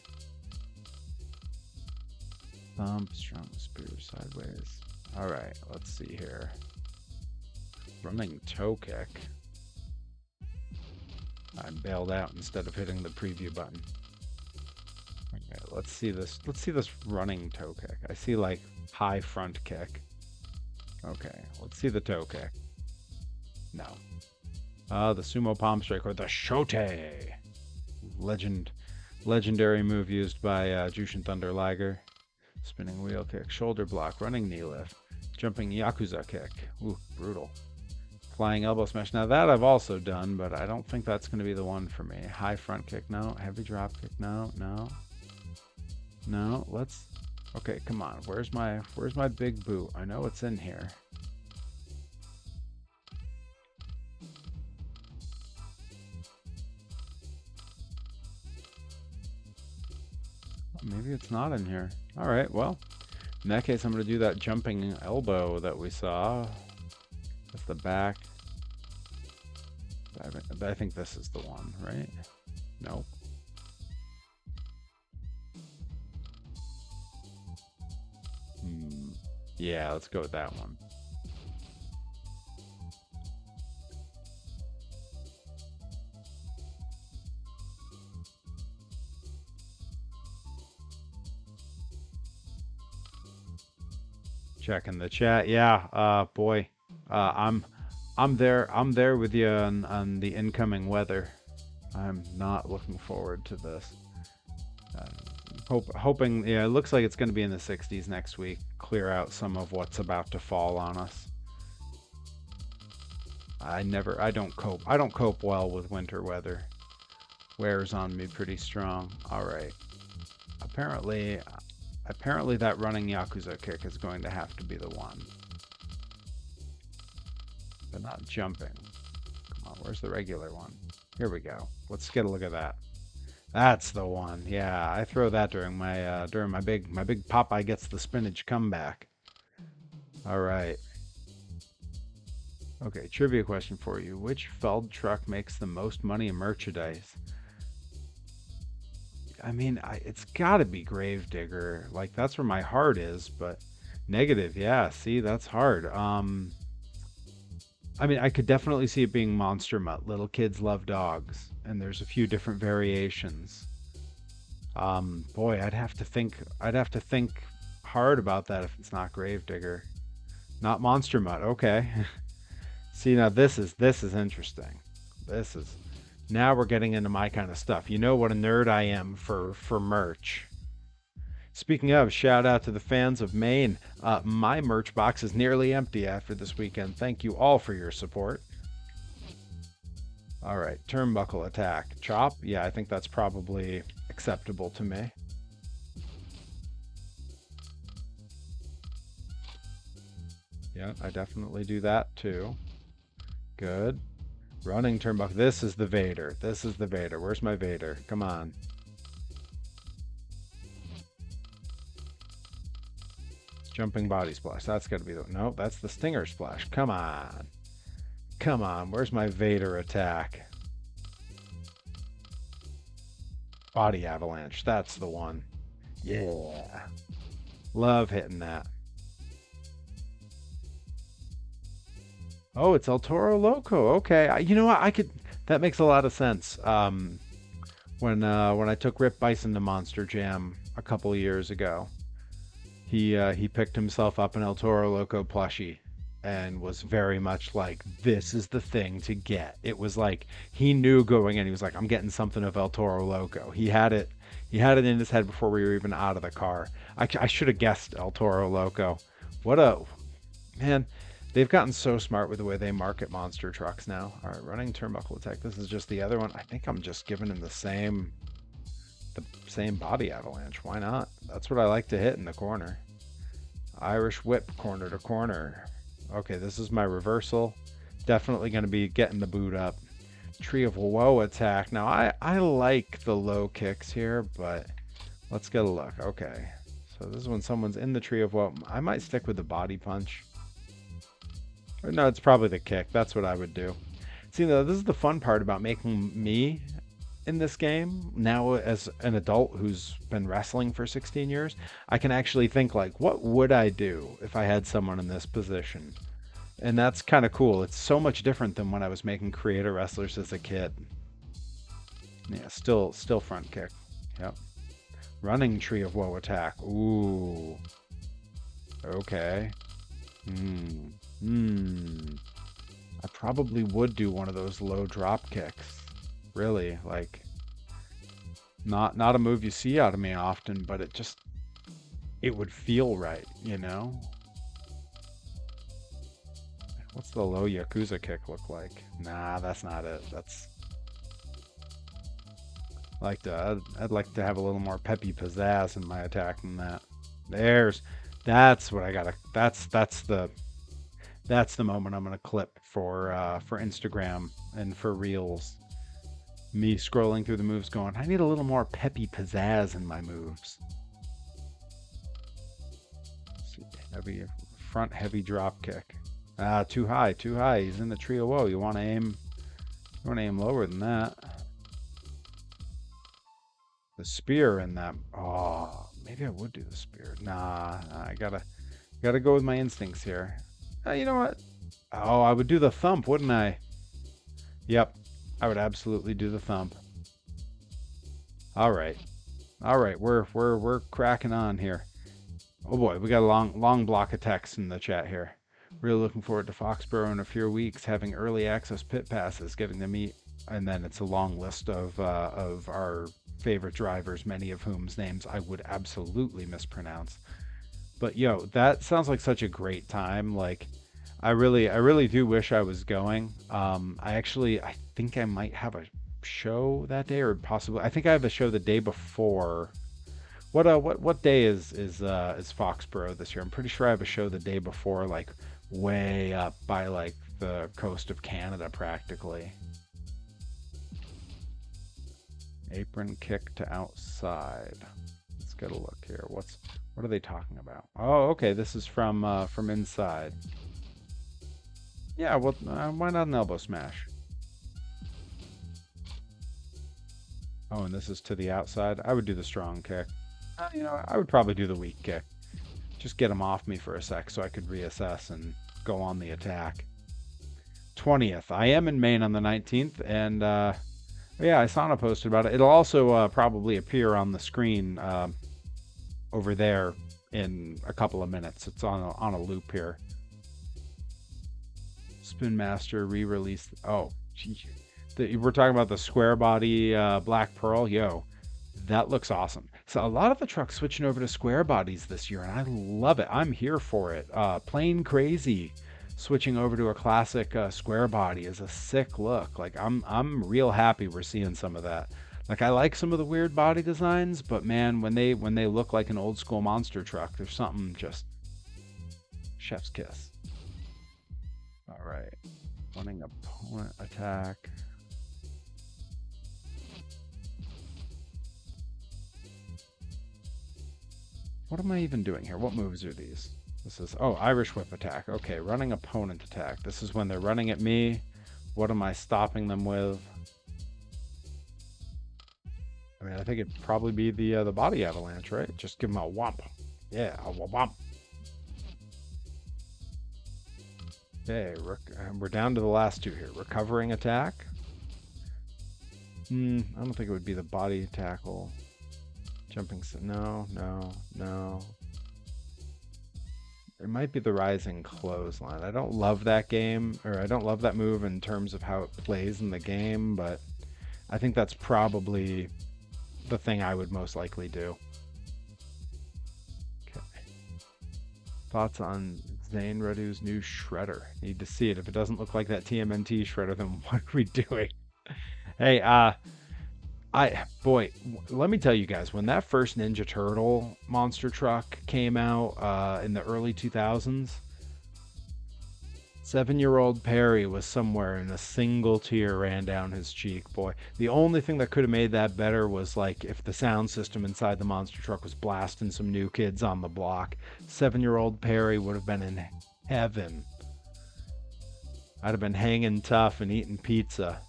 A: Thump, strong spear sideways. All right, let's see here. Running toe kick. I bailed out instead of hitting the preview button. Okay, let's see this. Let's see this running toe kick. I see like high front kick. Okay, let's see the toe kick. No. The sumo palm strike or the shote. Legendary move used by Jushin Thunder Liger. Spinning wheel kick, shoulder block, running knee lift, jumping Yakuza kick. Ooh, brutal. Flying elbow smash. Now that I've also done, but I don't think that's going to be the one for me. High front kick, no. Heavy drop kick, no, no. No, let's... Okay, come on. Where's my big boot? I know it's in here. Maybe it's not in here. All right, well, in that case, I'm going to do that jumping elbow that we saw. That's the back. I think this is the one, right? Nope. Yeah, let's go with that one. Checking the chat. Yeah, boy. I'm there with you on the incoming weather. I'm not looking forward to this. Hoping, yeah, it looks like it's going to be in the 60s next week. Clear out some of what's about to fall on us. I don't cope well with winter weather. Wears on me pretty strong. All right. Apparently that running Yakuza kick is going to have to be the one. But not jumping. Come on, where's the regular one? Here we go. Let's get a look at that. That's the one. Yeah, I throw that during my big Popeye gets the spinach comeback. All right. Okay, trivia question for you. Which Feld truck makes the most money in merchandise? I mean, it's got to be Gravedigger. Like, that's where my heart is, but negative. Yeah, see, that's hard. I mean, I could definitely see it being Monster Mutt. Little kids love dogs, and there's a few different variations. Boy, I'd have to think hard about that if it's not Gravedigger. Not Monster Mutt. Okay. See, now this is interesting. Now we're getting into my kind of stuff. You know what a nerd I am for merch. Speaking of, shout out to the fans of Maine. My merch box is nearly empty after this weekend. Thank you all for your support. All right, turnbuckle attack. Chop? Yeah, I think that's probably acceptable to me. Yeah, I definitely do that too. Good. Running turnbuckle. This is the Vader. Where's my Vader? Come on. Jumping body splash. That's got to be the... No, that's the stinger splash. Come on. Where's my Vader attack? Body avalanche. That's the one. Yeah. Love hitting that. Oh, it's El Toro Loco. Okay. You know what? I could. That makes a lot of sense. When I took Rip Bison to Monster Jam a couple of years ago, he picked himself up an El Toro Loco plushie and was very much like, this is the thing to get. It was like he knew going in, he was like, I'm getting something of El Toro Loco. He had it in his head before we were even out of the car. I should have guessed El Toro Loco. What a man. They've gotten so smart with the way they market monster trucks now. All right, running turnbuckle attack. This is just the other one. I think I'm just giving him the same body avalanche. Why not? That's what I like to hit in the corner. Irish whip corner to corner. Okay, this is my reversal. Definitely going to be getting the boot up. Tree of Woe attack. Now, I like the low kicks here, but let's get a look. Okay, so this is when someone's in the Tree of Woe. I might stick with the body punch. Or no, it's probably the kick. That's what I would do. See, though, this is the fun part about making me in this game. Now, as an adult who's been wrestling for 16 years, I can actually think, like, what would I do if I had someone in this position? And that's kind of cool. It's so much different than when I was making creator wrestlers as a kid. Yeah, still front kick. Yep. Running Tree of Woe attack. Ooh. Okay. I probably would do one of those low drop kicks. Really, like, not a move you see out of me often, but it would feel right, you know? What's the low Yakuza kick look like? Nah, that's not it. I'd like to have a little more peppy pizzazz in my attack than that. That's what I gotta. That's the moment I'm gonna clip for Instagram and for Reels. Me scrolling through the moves, going, I need a little more peppy pizzazz in my moves. Let's see, heavy drop kick. Ah, too high. He's in the Tree of Woe. You want to aim lower than that. The spear in that. Oh, maybe I would do the spear. Nah, I gotta go with my instincts here. You know what? Oh, I would do the thump, wouldn't I? Yep, I would absolutely do the thump. All right, we're cracking on here. Oh boy, we got a long block of text in the chat here. Really looking forward to Foxborough in a few weeks, having early access pit passes, giving them meet, and then it's a long list of our favorite drivers, many of whom's names I would absolutely mispronounce. But yo, that sounds like such a great time. Like, I really do wish I was going. I think I might have a show that day, or possibly I think I have a show the day before. What day is Foxborough this year? I'm pretty sure I have a show the day before, like way up by like the coast of Canada, practically. Apron kick to outside. Let's get a look here. What are they talking about? Oh, okay. This is from inside. Yeah. Well, why not an elbow smash? Oh, and this is to the outside. I would do the strong kick. You know, I would probably do the weak kick. Just get him off me for a sec so I could reassess and go on the attack. 20th. I am in Maine on the 19th, and yeah, Isana posted about it. It'll also probably appear on the screen over there in a couple of minutes. It's on a loop here. Spin Master re-released. Oh, gee. We're talking about the square body Black Pearl. Yo, that looks awesome. So a lot of the trucks switching over to square bodies this year, and I love it. I'm here for it. Plain Crazy switching over to a classic square body is a sick look. Like, I'm real happy we're seeing some of that. Like, I like some of the weird body designs, but man, when they look like an old school monster truck, there's something just chef's kiss. All right, running opponent attack. What am I even doing here? What moves are these? This is, oh, Irish whip attack. Okay, running opponent attack. This is when they're running at me. What am I stopping them with? I mean, I think it'd probably be the body avalanche, right? Just give him a whomp. Yeah, a whomp. Okay, we're down to the last two here. Recovering attack. I don't think it would be the body tackle. Jumping. No, no, no. It might be the rising clothesline. I don't love that game, or I don't love that move in terms of how it plays in the game, but I think that's probably the thing I would most likely do. Okay. Thoughts on Zane Radu's new shredder? Need to see it. If it doesn't look like that TMNT shredder, then what are we doing? Hey, let me tell you guys, when that first Ninja Turtle monster truck came out in the early 2000s, 7-year-old Perry was somewhere and a single tear ran down his cheek, boy. The only thing that could have made that better was like if the sound system inside the monster truck was blasting some New Kids on the Block. 7-year-old Perry would have been in heaven. I'd have been hanging tough and eating pizza.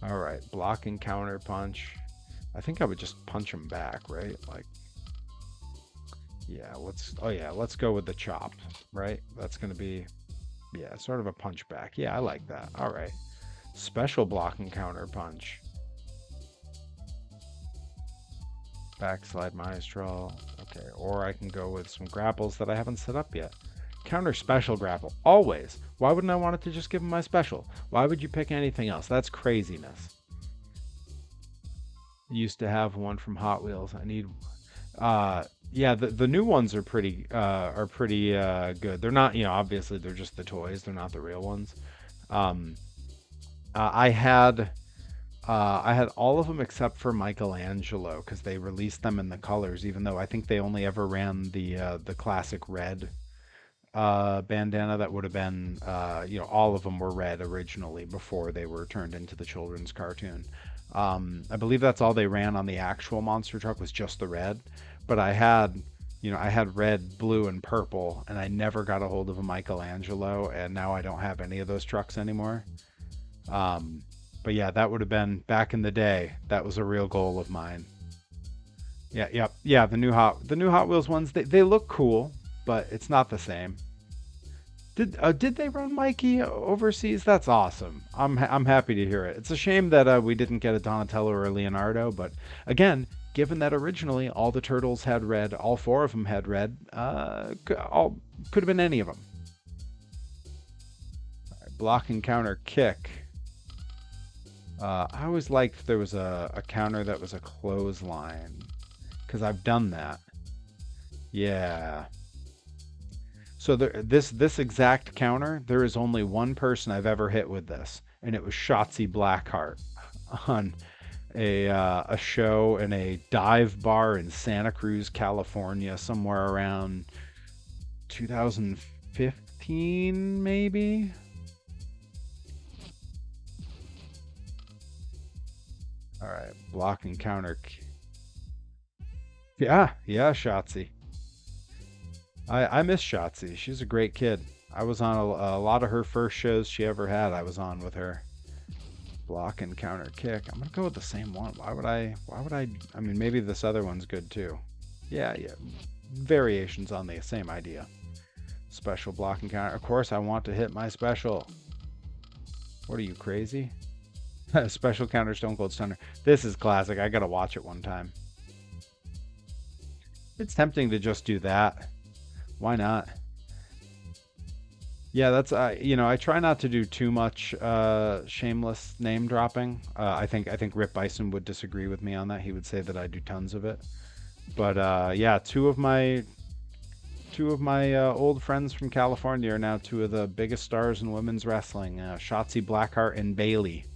A: All right, block and counter punch. I think I would just punch him back, right? Like, yeah, let's go with the chop, right? That's going to be, yeah, sort of a punch back. Yeah, I like that. All right. Special block and counter punch. Backslide Maestral. Okay, or I can go with some grapples that I haven't set up yet. Counter special grapple, always. Why wouldn't I want it to just give him my special? Why would you pick anything else? That's craziness. Used to have one from Hot Wheels. I need, yeah, the new ones are pretty good. They're not, obviously they're just the toys. They're not the real ones. Um, I had all of them except for Michelangelo because they released them in the colors, even though I think they only ever ran the classic red bandana. That would have been, all of them were red originally before they were turned into the children's cartoon. I believe that's all they ran on the actual monster truck was just the red. But I had red, blue, and purple, and I never got a hold of a Michelangelo, and now I don't have any of those trucks anymore. But yeah, that would have been back in the day. That was a real goal of mine. Yeah, yep, yeah. The new Hot Wheels ones, they look cool, but it's not the same. Did they run Mikey overseas? That's awesome. I'm happy to hear it. It's a shame that we didn't get a Donatello or a Leonardo, but again, given that originally all the turtles had red, all four of them had red, could have been any of them. Right, block and counter kick. I always liked there was a counter that was a clothesline because I've done that. Yeah. So this exact counter, there is only one person I've ever hit with this, and it was Shotzi Blackheart on a show in a dive bar in Santa Cruz, California, somewhere around 2015, maybe. All right, block and counter. Yeah, yeah, Shotzi. I miss Shotzi. She's a great kid. I was on a lot of her first shows she ever had. I was on with her. Block and counter kick. I'm gonna go with the same one. Why would I? Why would I? I mean, maybe this other one's good too. Yeah, yeah. Variations on the same idea. Special block and counter. Of course, I want to hit my special. What are you, crazy? Special counter Stone Cold Stunner. This is classic. I gotta watch it one time. It's tempting to just do that. Why not? Yeah, that's I try not to do too much shameless name dropping. I think Rip Bison would disagree with me on that. He would say that I do tons of it. But yeah, two of my old friends from California are now two of the biggest stars in women's wrestling, Shotzi Blackheart and Bailey.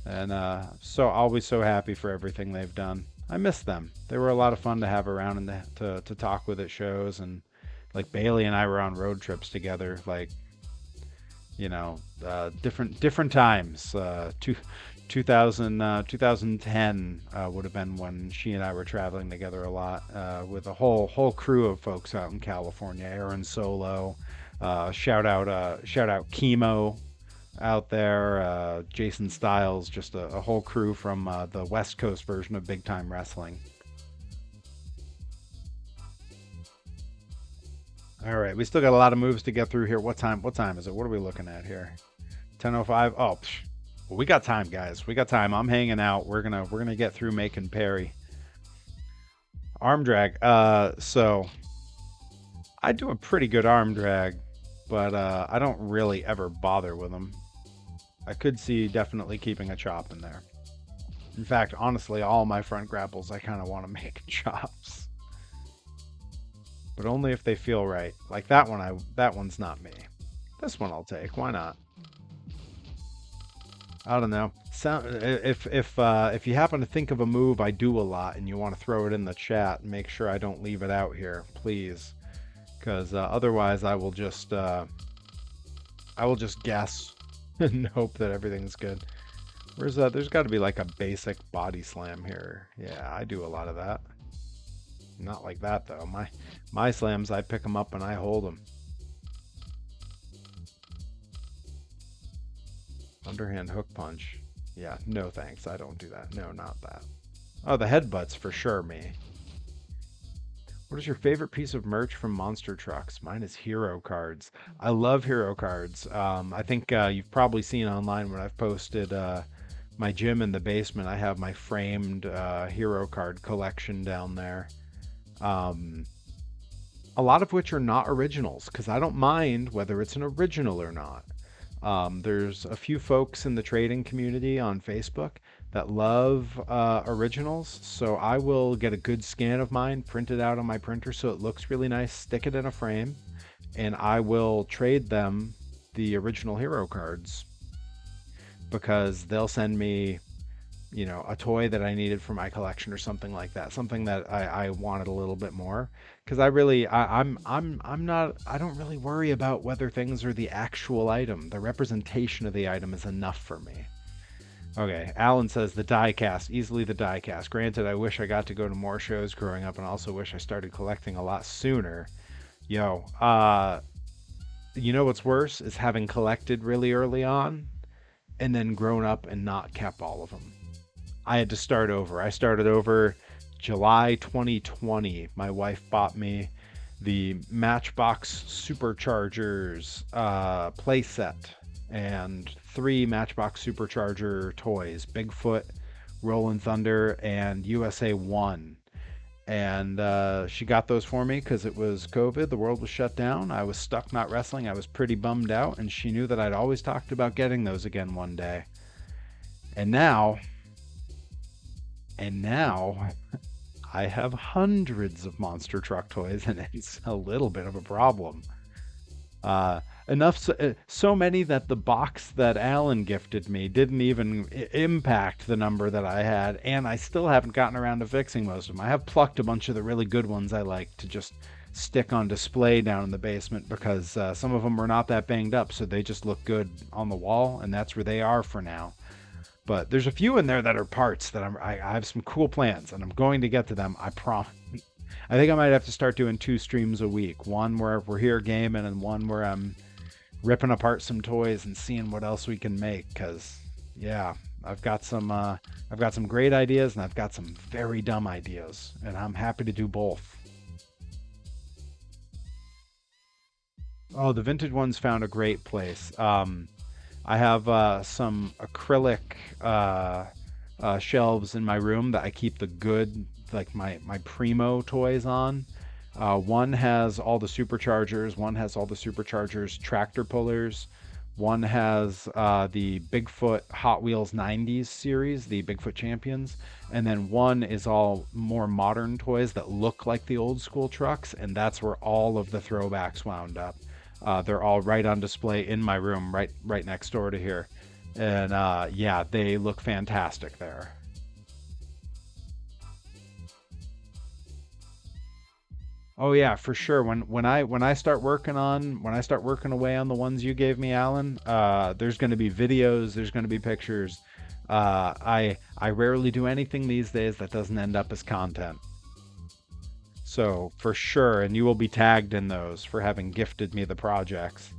A: And so I'll be so happy for everything they've done. I miss them. They were a lot of fun to have around and to talk with at shows. And like Bailey and I were on road trips together, like different times. 2010 would have been when she and I were traveling together a lot with a whole crew of folks out in California. Aaron Solo, shout out Chemo. out there. Jason Styles, just a whole crew from the West Coast version of Big Time Wrestling. All right, we still got a lot of moves to get through here. What time? What time is it? What are we looking at here? 10:05. Oh, well, we got time, guys. We got time. I'm hanging out. We're gonna get through making Perry. Arm drag. So I do a pretty good arm drag, but I don't really ever bother with them. I could see definitely keeping a chop in there. In fact, honestly, all my front grapples I kind of want to make chops, but only if they feel right. Like that one's not me. This one I'll take. Why not? I don't know. If you happen to think of a move I do a lot and you want to throw it in the chat, make sure I don't leave it out here, please, because otherwise I will just guess and hope that everything's good. There's got to be like a basic body slam here. Yeah, I do a lot of that. Not like that though. My slams, I pick them up and I hold them. Underhand hook punch. Yeah, no thanks. I don't do that. No, not that. Oh, the headbutts for sure, me. What is your favorite piece of merch from Monster Trucks? Mine is hero cards. I love hero cards. I think you've probably seen online when I've posted my gym in the basement. I have my framed hero card collection down there. A lot of which are not originals because I don't mind whether it's an original or not. There's a few folks in the trading community on Facebook that love originals, so I will get a good scan of mine, print it out on my printer so it looks really nice, stick it in a frame, and I will trade them the original hero cards because they'll send me, you know, a toy that I needed for my collection or something like that, something that I wanted a little bit more. Because I'm not, I don't really worry about whether things are the actual item. The representation of the item is enough for me. Okay, Alan says the die cast, easily the die cast. Granted, I wish I got to go to more shows growing up and also wish I started collecting a lot sooner. Yo, you know what's worse is having collected really early on and then grown up and not kept all of them. I had to start over. I started over July 2020. My wife bought me the Matchbox Superchargers playset and 3 Matchbox Supercharger toys: Bigfoot, Rollin' Thunder, and USA 1. And she got those for me because it was COVID. The world was shut down. I was stuck not wrestling. I was pretty bummed out, and she knew that I'd always talked about getting those again one day. And now I have hundreds of monster truck toys, and it's a little bit of a problem. So many that the box that Alan gifted me didn't even impact the number that I had, and I still haven't gotten around to fixing most of them. I have plucked a bunch of the really good ones I like to just stick on display down in the basement because some of them were not that banged up, so they just look good on the wall, and that's where they are for now. But there's a few in there that are parts that I have some cool plans, and I'm going to get to them. I promise. I think I might have to start doing 2 streams a week. One where we're here gaming, and one where I'm ripping apart some toys and seeing what else we can make. Cause yeah, I've got some great ideas, and I've got some very dumb ideas, and I'm happy to do both. Oh, the vintage ones found a great place. I have some acrylic shelves in my room that I keep the good, like my primo toys on. One has all the superchargers. One has all the superchargers tractor pullers. One has the Bigfoot Hot Wheels 90s series, the Bigfoot Champions. And then one is all more modern toys that look like the old school trucks. And that's where all of the throwbacks wound up. They're all right on display in my room, right next door to here. And yeah, they look fantastic there. Oh yeah, for sure. When I start working away on the ones you gave me, Alan, there's going to be videos, there's going to be pictures. I rarely do anything these days that doesn't end up as content. So for sure, and you will be tagged in those for having gifted me the projects.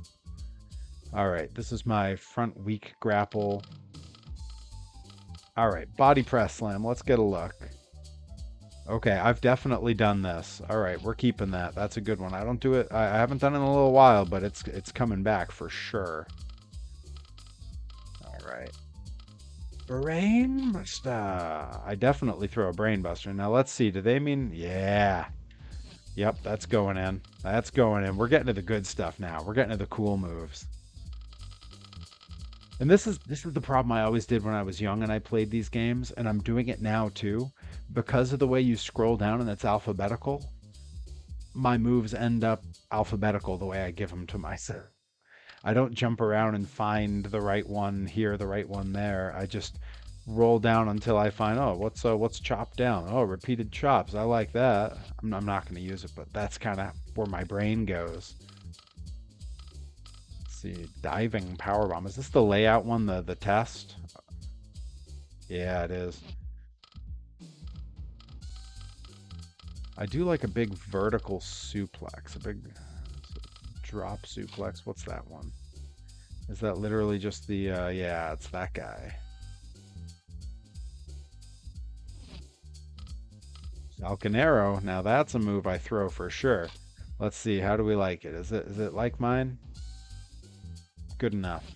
A: All right, this is my front weak grapple. All right, body press slam. Let's get a look. Okay, I've definitely done this. All right, we're keeping that. That's a good one. I don't do it. I haven't done it in a little while, but it's coming back for sure. All right. Brain Buster. I definitely throw a Brain Buster. Now let's see. Do they mean? Yeah. Yep, that's going in. That's going in. We're getting to the good stuff now. We're getting to the cool moves. And this is the problem I always did when I was young and I played these games, and I'm doing it now too. Because of the way you scroll down and it's alphabetical, my moves end up alphabetical the way I give them to myself. I don't jump around and find the right one here, the right one there. I just roll down until I find, oh, what's chopped down? Oh, repeated chops. I like that. I'm not going to use it, but that's kind of where my brain goes. Let's see, diving power bomb. Is this the layout one, the test? Yeah, it is. I do like a big vertical suplex, a big drop suplex. What's that one? Is that literally just the, yeah, it's that guy. Falconero. Now that's a move I throw for sure. Let's see. How do we like it? Is it like mine? Good enough.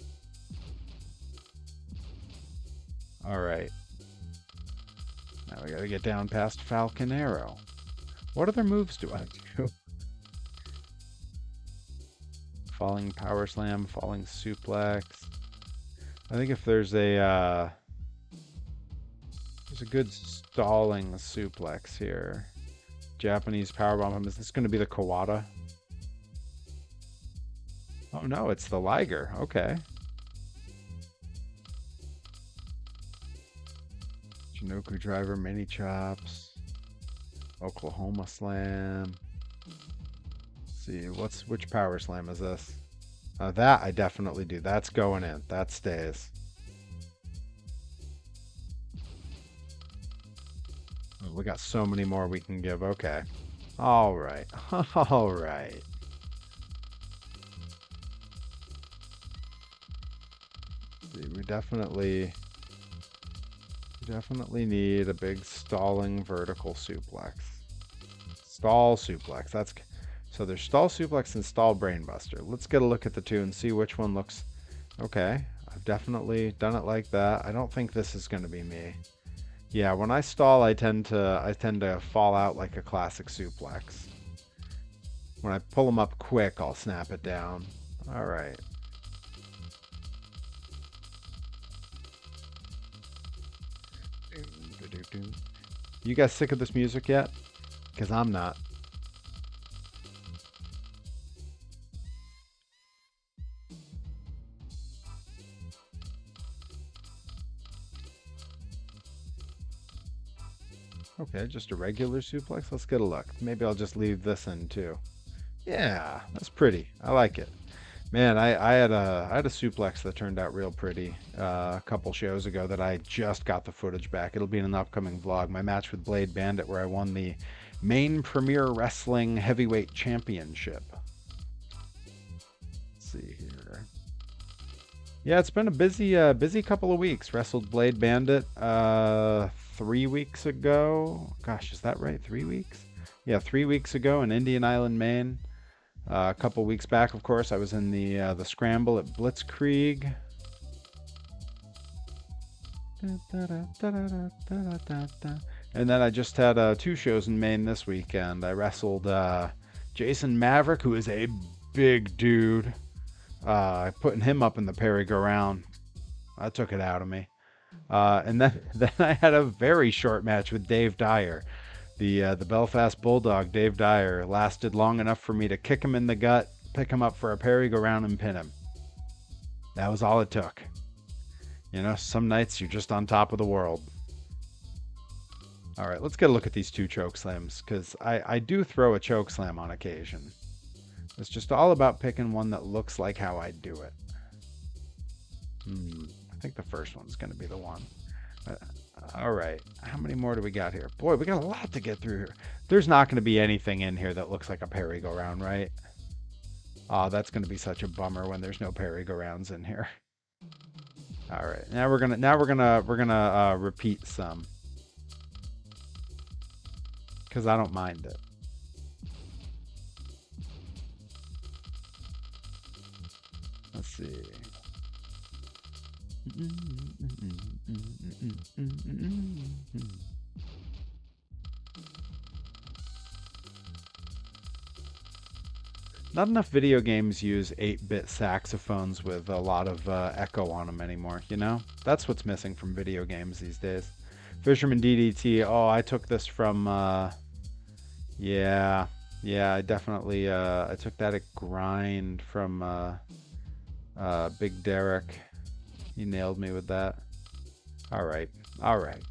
A: All right. Now we got to get down past Falconero. What other moves do I do? Falling power slam, falling suplex. I think if there's a good stalling suplex here. Japanese powerbomb. Is this going to be the Kawada? Oh no, it's the Liger. Okay. Chinoku driver, mini chops. Oklahoma slam. Let's see, which power slam is this? That I definitely do. That's going in. That stays. Oh, we got so many more we can give. Okay. All right. All right. See, we definitely need a big stalling vertical suplex. Stall suplex. So there's stall suplex and stall brainbuster. Let's get a look at the two and see which one looks okay. I've definitely done it like that. I don't think this is going to be me. Yeah, when I stall, I tend to fall out like a classic suplex. When I pull them up quick, I'll snap it down. All right. You guys sick of this music yet? Because I'm not. Okay, just a regular suplex. Let's get a look. Maybe I'll just leave this in too. Yeah, that's pretty. I like it. Man, I had a suplex that turned out real pretty a couple shows ago that I just got the footage back. It'll be in an upcoming vlog. My match with Blade Bandit where I won the Main Premier Wrestling Heavyweight Championship. Let's see here. Yeah, it's been a busy couple of weeks. Wrestled Blade Bandit 3 weeks ago. Gosh, is that right? 3 weeks? Yeah, 3 weeks ago in Indian Island, Maine. A couple weeks back, of course, I was in the scramble at Blitzkrieg. And then I just had 2 shows in Maine this weekend. I wrestled Jason Maverick, who is a big dude. Putting him up in the Perry-Go-Round. That took it out of me. And then I had a very short match with Dave Dyer. The Belfast Bulldog, Dave Dyer, lasted long enough for me to kick him in the gut, pick him up for a Perry-Go-Round, and pin him. That was all it took. You know, some nights you're just on top of the world. All right, let's get a look at these 2 choke slams, because I do throw a choke slam on occasion. It's just all about picking one that looks like how I do it. I think the first one's going to be the one. All right, how many more do we got here? Boy, we got a lot to get through here. There's not going to be anything in here that looks like a Perry-Go-Round, right? Oh, that's gonna be such a bummer when there's no merry-go-rounds in here. All right, we're gonna repeat some because I don't mind it. Let's see. Not enough video games use 8-bit saxophones with a lot of echo on them anymore, you know? That's what's missing from video games these days. Fisherman DDT, oh, I took this from, yeah, yeah, I definitely, I took that at Grind from Big Derek. He nailed me with that. All right, all right.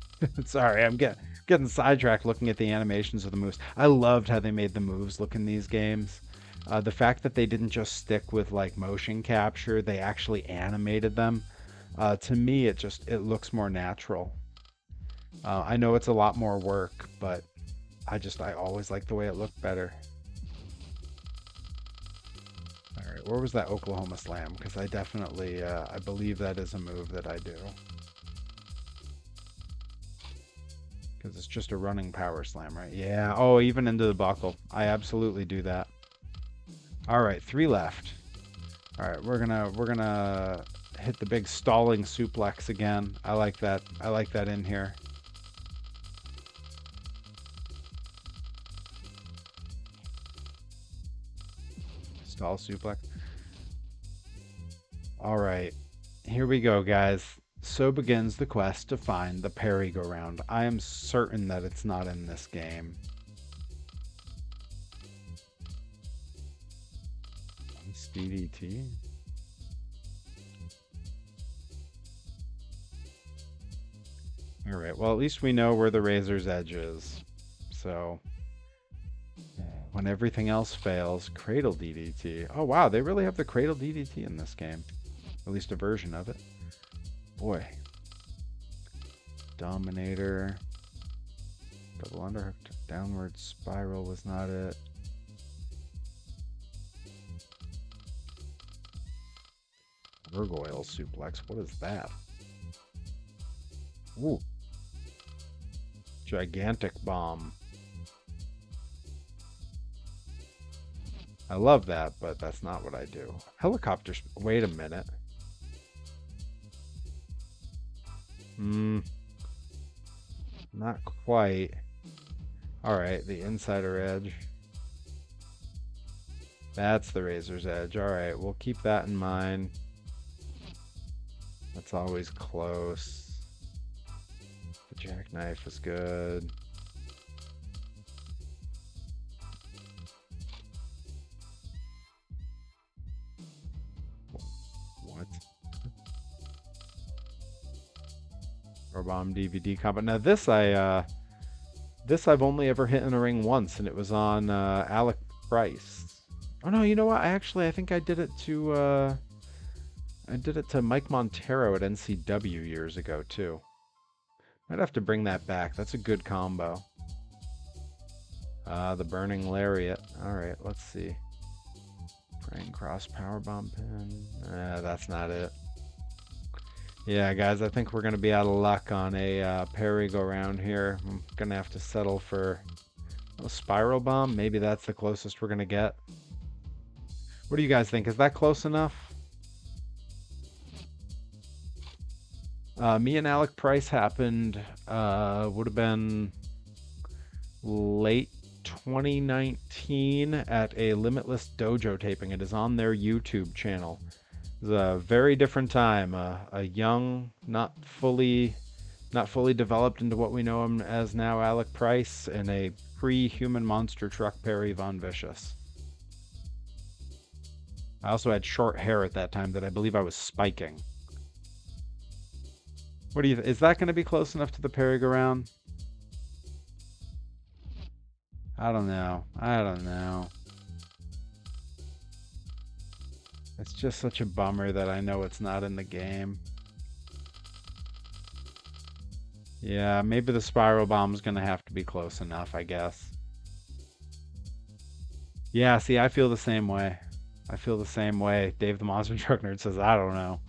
A: Sorry, I'm getting sidetracked looking at the animations of the moves. I loved how they made the moves look in these games. The fact that they didn't just stick with like motion capture, they actually animated them. To me, it looks more natural. I know it's a lot more work, but I always like the way it looked better. All right, where was that Oklahoma Slam? Because I definitely, I believe that is a move that I do. Because it's just a running power slam, right? Yeah. Oh, even into the buckle. I absolutely do that. All right, 3 left. All right, we're gonna hit the big stalling suplex again. I like that. I like that in here. Stall suplex. All right, here we go, guys. So begins the quest to find the merry-go-round. I am certain that it's not in this game. It's DDT. All right, well, at least we know where the razor's edge is. So when everything else fails, cradle DDT. Oh, wow, they really have the cradle DDT in this game. At least a version of it. Boy. Dominator. Double underhook. Downward spiral was not it. Gargoyle suplex. What is that? Ooh. Gigantic bomb. I love that, but that's not what I do. Helicopters. Wait a minute. Not quite. All right, the insider edge. That's the razor's edge. All right, we'll keep that in mind. That's always close. The jackknife is good. What? Bomb DVD combo. Now this I've only ever hit in a ring once, and it was on Alec Price. Oh no, you know what? I think I did it to Mike Montero at NCW years ago too. Might have to bring that back. That's a good combo. The burning lariat. All right, let's see. Praying cross powerbomb pin. That's not it. Yeah, guys, I think we're going to be out of luck on a merry-go-round here. I'm going to have to settle for a spiral bomb. Maybe that's the closest we're going to get. What do you guys think? Is that close enough? Me and Alec Price happened, would have been late 2019 at a Limitless Dojo taping. It is on their YouTube channel. It was a very different time. A young, not fully developed into what we know him as now, Alec Price, and a pre-human monster truck Perry Von Vicious. I also had short hair at that time that I believe I was spiking. What do you? Is that going to be close enough to the merry-go-round? I don't know. I don't know. It's just such a bummer that I know it's not in the game. Yeah, maybe the spiral bomb's gonna have to be close enough, I guess. Yeah, see, I feel the same way. I feel the same way. Dave the Monster Truck Nerd says, I don't know.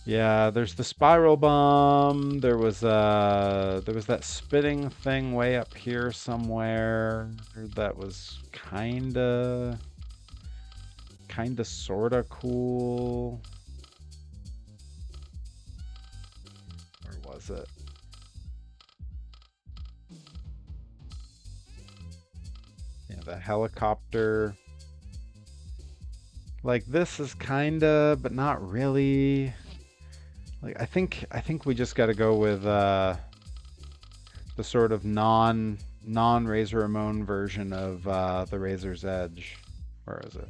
A: Yeah, there's the spiral bomb. There was that spitting thing way up here somewhere that was kinda sorta cool. Where was it? Yeah, the helicopter. Like this is kinda, but not really. Like I think we just got to go with the sort of non Razor Ramon version of the Razor's Edge. Where is it?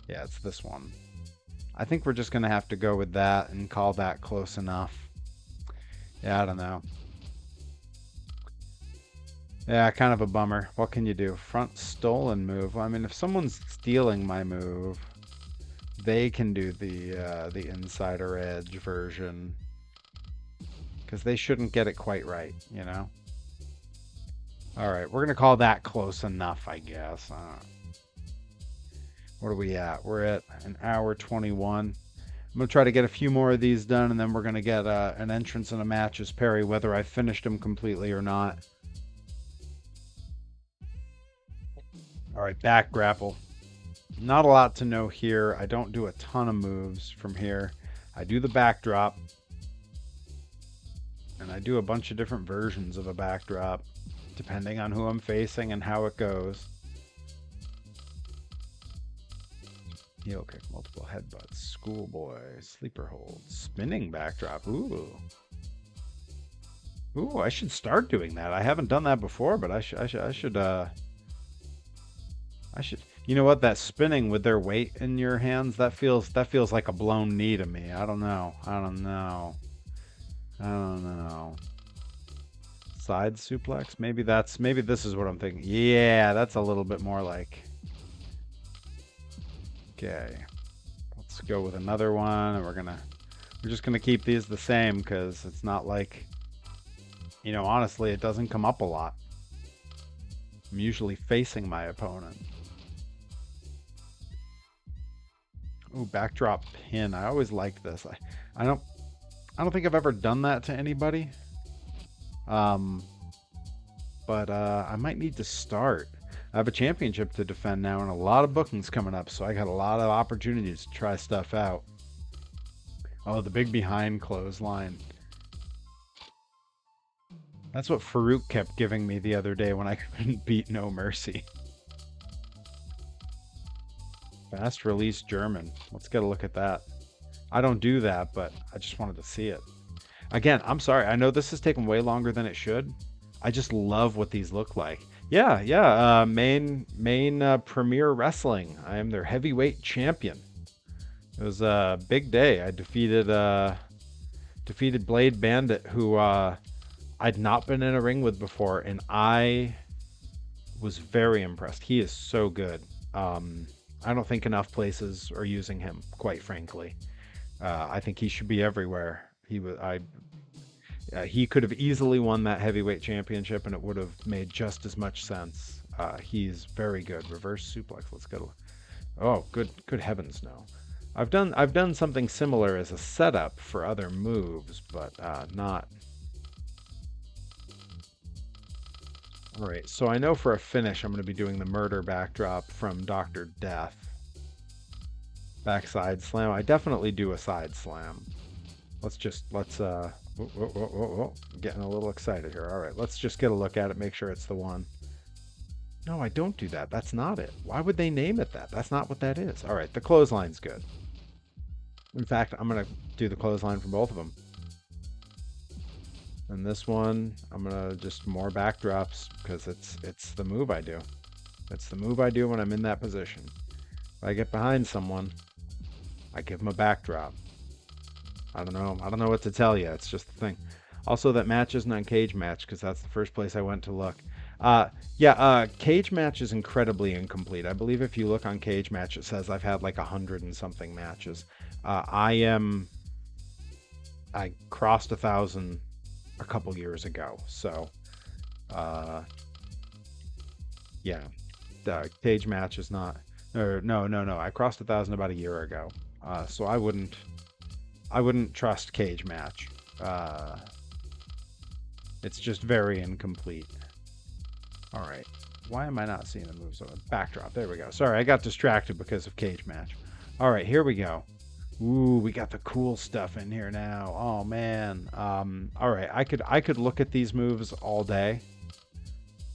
A: Yeah, it's this one. I think we're just gonna have to go with that and call that close enough. Yeah, I don't know. Yeah, kind of a bummer. What can you do? Front stolen move. Well, I mean, if someone's stealing my move, they can do the Insider Edge version because they shouldn't get it quite right, you know. All right, we're gonna call that close enough, I guess. What are we at? We're at an hour 21. I'm gonna try to get a few more of these done, and then we're gonna get an entrance and a match as Perry, whether I finished them completely or not. All right, back grapple. Not a lot to know here. I don't do a ton of moves from here. I do the backdrop, and I do a bunch of different versions of a backdrop, depending on who I'm facing and how it goes. Heel kick, multiple headbutts, schoolboy, sleeper hold, spinning backdrop. Ooh. Ooh, I should start doing that. I haven't done that before, but I should. You know what? That spinning with their weight in your hands, that feels like a blown knee to me. I don't know. I don't know. I don't know. Side suplex? Maybe this is what I'm thinking. Yeah, that's a little bit more like. Okay. Let's go with another one, and we're just gonna keep these the same because it's not like, you know, honestly, it doesn't come up a lot. I'm usually facing my opponent. Ooh, backdrop pin. I always liked this. I don't think I've ever done that to anybody. But I might need to start. I have a championship to defend now and a lot of bookings coming up, so I got a lot of opportunities to try stuff out. Oh, the big behind clothesline. That's what Farouk kept giving me the other day when I couldn't beat No Mercy. Fast release German. Let's get a look at that. I don't do that, but I just wanted to see it. Again, I'm sorry. I know this has taken way longer than it should. I just love what these look like. Yeah. Main Premier Wrestling. I am their heavyweight champion. It was a big day. I defeated Blade Bandit, who I'd not been in a ring with before, and I was very impressed. He is so good. I don't think enough places are using him, quite frankly. I think he should be everywhere. He could have easily won that heavyweight championship, and it would have made just as much sense. He's very good. Reverse suplex. Let's go. Oh, good heavens, no. I've done something similar as a setup for other moves, but not. All right, so I know for a finish I'm going to be doing the murder backdrop from Dr. Death. Backside slam. I definitely do a side slam. Let's whoa, getting a little excited here. All right, let's just get a look at it, make sure it's the one. No, I don't do that. That's not it. Why would they name it that? That's not what that is. All right, the clothesline's good. In fact, I'm going to do the clothesline for both of them. And this one, I'm going to just more backdrops because it's the move I do. It's the move I do when I'm in that position. If I get behind someone, I give them a backdrop. I don't know what to tell you. It's just the thing. Also, that match isn't on Cage Match because that's the first place I went to look. Cage Match is incredibly incomplete. I believe if you look on Cage Match, it says I've had like 100 and something matches. I crossed 1,000 a couple years ago. So, the Cage Match is not Or no. I crossed 1,000 about a year ago. So I wouldn't trust cage match. Uh, it's just very incomplete. All right. Why am I not seeing the moves on the backdrop? There we go. Sorry, I got distracted because of cage match. All right, here we go. Ooh, we got the cool stuff in here now. Oh man. All right, I could look at these moves all day,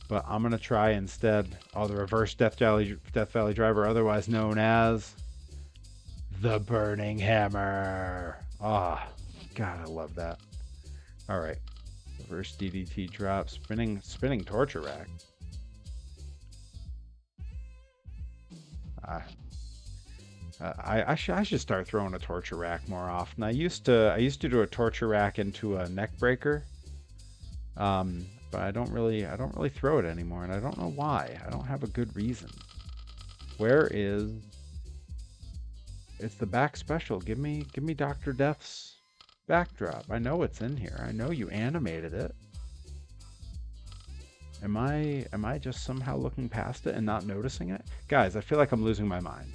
A: but I'm gonna try instead. Oh, the reverse Death Valley driver, otherwise known as the Burning Hammer. Ah, God, I love that. All right, reverse DDT drop, spinning torture rack. Uh, I should start throwing a torture rack more often. I used to do a torture rack into a neck breaker, but I don't really throw it anymore, and I don't know why. I don't have a good reason. Where is it's the back special? Give me Dr. Death's backdrop. I know it's in here. I know you animated it. Am I just somehow looking past it and not noticing it? Guys, I feel like I'm losing my mind.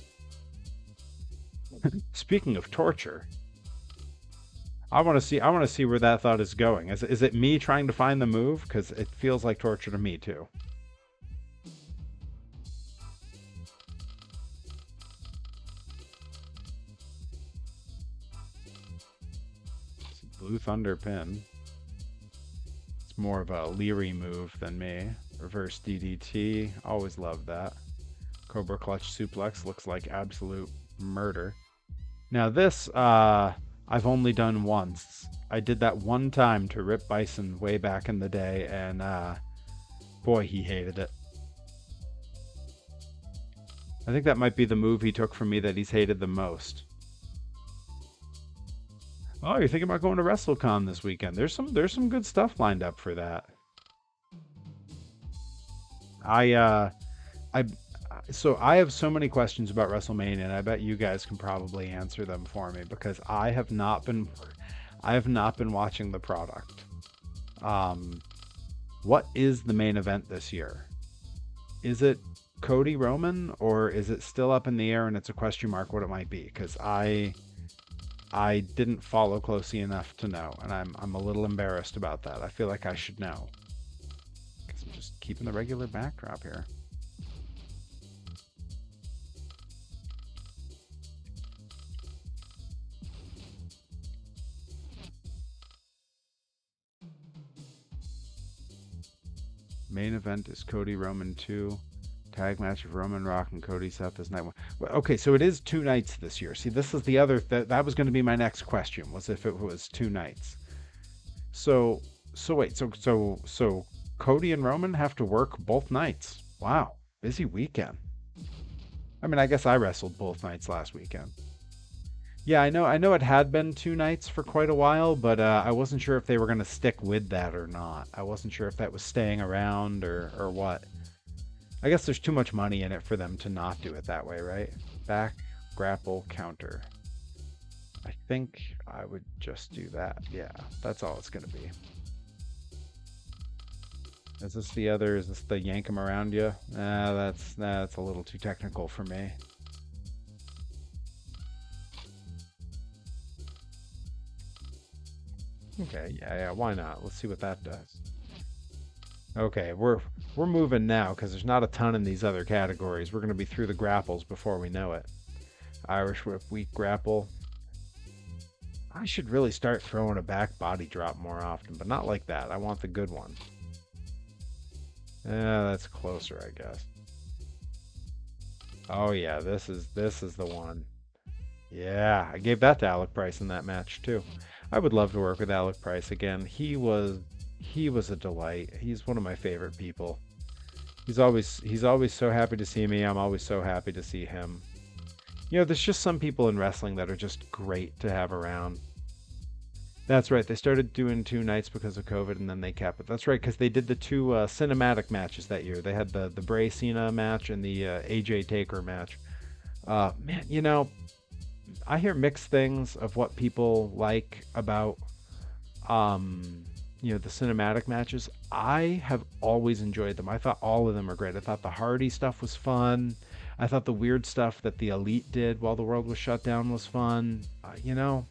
A: Speaking of torture, I want to see where that thought is going. Is it me trying to find the move? Because it feels like torture to me too. Blue Thunder pin. It's more of a leery move than me. Reverse DDT. Always love that. Cobra Clutch Suplex looks like absolute murder. Now this, I've only done once. I did that one time to Rip Bison way back in the day, and boy, he hated it. I think that might be the move he took from me that he's hated the most. Oh, you're thinking about going to WrestleCon this weekend? There's some good stuff lined up for that. I I so I have so many questions about WrestleMania, and I bet you guys can probably answer them for me because I have not been watching the product. Um, what is the main event this year? Is it Cody Roman, or is it still up in the air and it's a question mark what it might be? Because I didn't follow closely enough to know, and I'm a little embarrassed about that. I feel like I should know. Because I'm just keeping the regular backdrop here. Main event is Cody Roman 2. Tag match of Roman Rock and Cody Seth is night one. Well, okay, so it is 2 nights this year. See, this is the other that was going to be my next question, was if it was 2 nights. So wait, so Cody and Roman have to work both nights. Wow, busy weekend. I mean, I guess I wrestled both nights last weekend. Yeah, I know it had been 2 nights for quite a while, but I wasn't sure if they were going to stick with that or not. I wasn't sure if that was staying around or what. I guess there's too much money in it for them to not do it that way, right? Back, grapple, counter. I think I would just do that. Yeah, that's all it's going to be. Is this the other? Is this the yank 'em around you? That's a little too technical for me. Okay, yeah, why not? Let's see what that does. Okay, we're moving now because there's not a ton in these other categories. We're going to be through the grapples before we know it. Irish whip, weak grapple. I should really start throwing a back body drop more often, but not like that. I want the good one. That's closer, I guess. Oh yeah, this is the one. Yeah, I gave that to Alec Price in that match too. I would love to work with Alec Price again. He was a delight. He's one of my favorite people. He's always so happy to see me. I'm always so happy to see him. You know, there's just some people in wrestling that are just great to have around. That's right. They started doing 2 nights because of COVID, and then they kept it. That's right, because they did the two cinematic matches that year. They had the Bray Cena match and the AJ Taker match. Man, you know, I hear mixed things of what people like about you know, the cinematic matches. I have always enjoyed them. I thought all of them were great. I thought the Hardy stuff was fun. I thought the weird stuff that the Elite did while the world was shut down was fun. You know,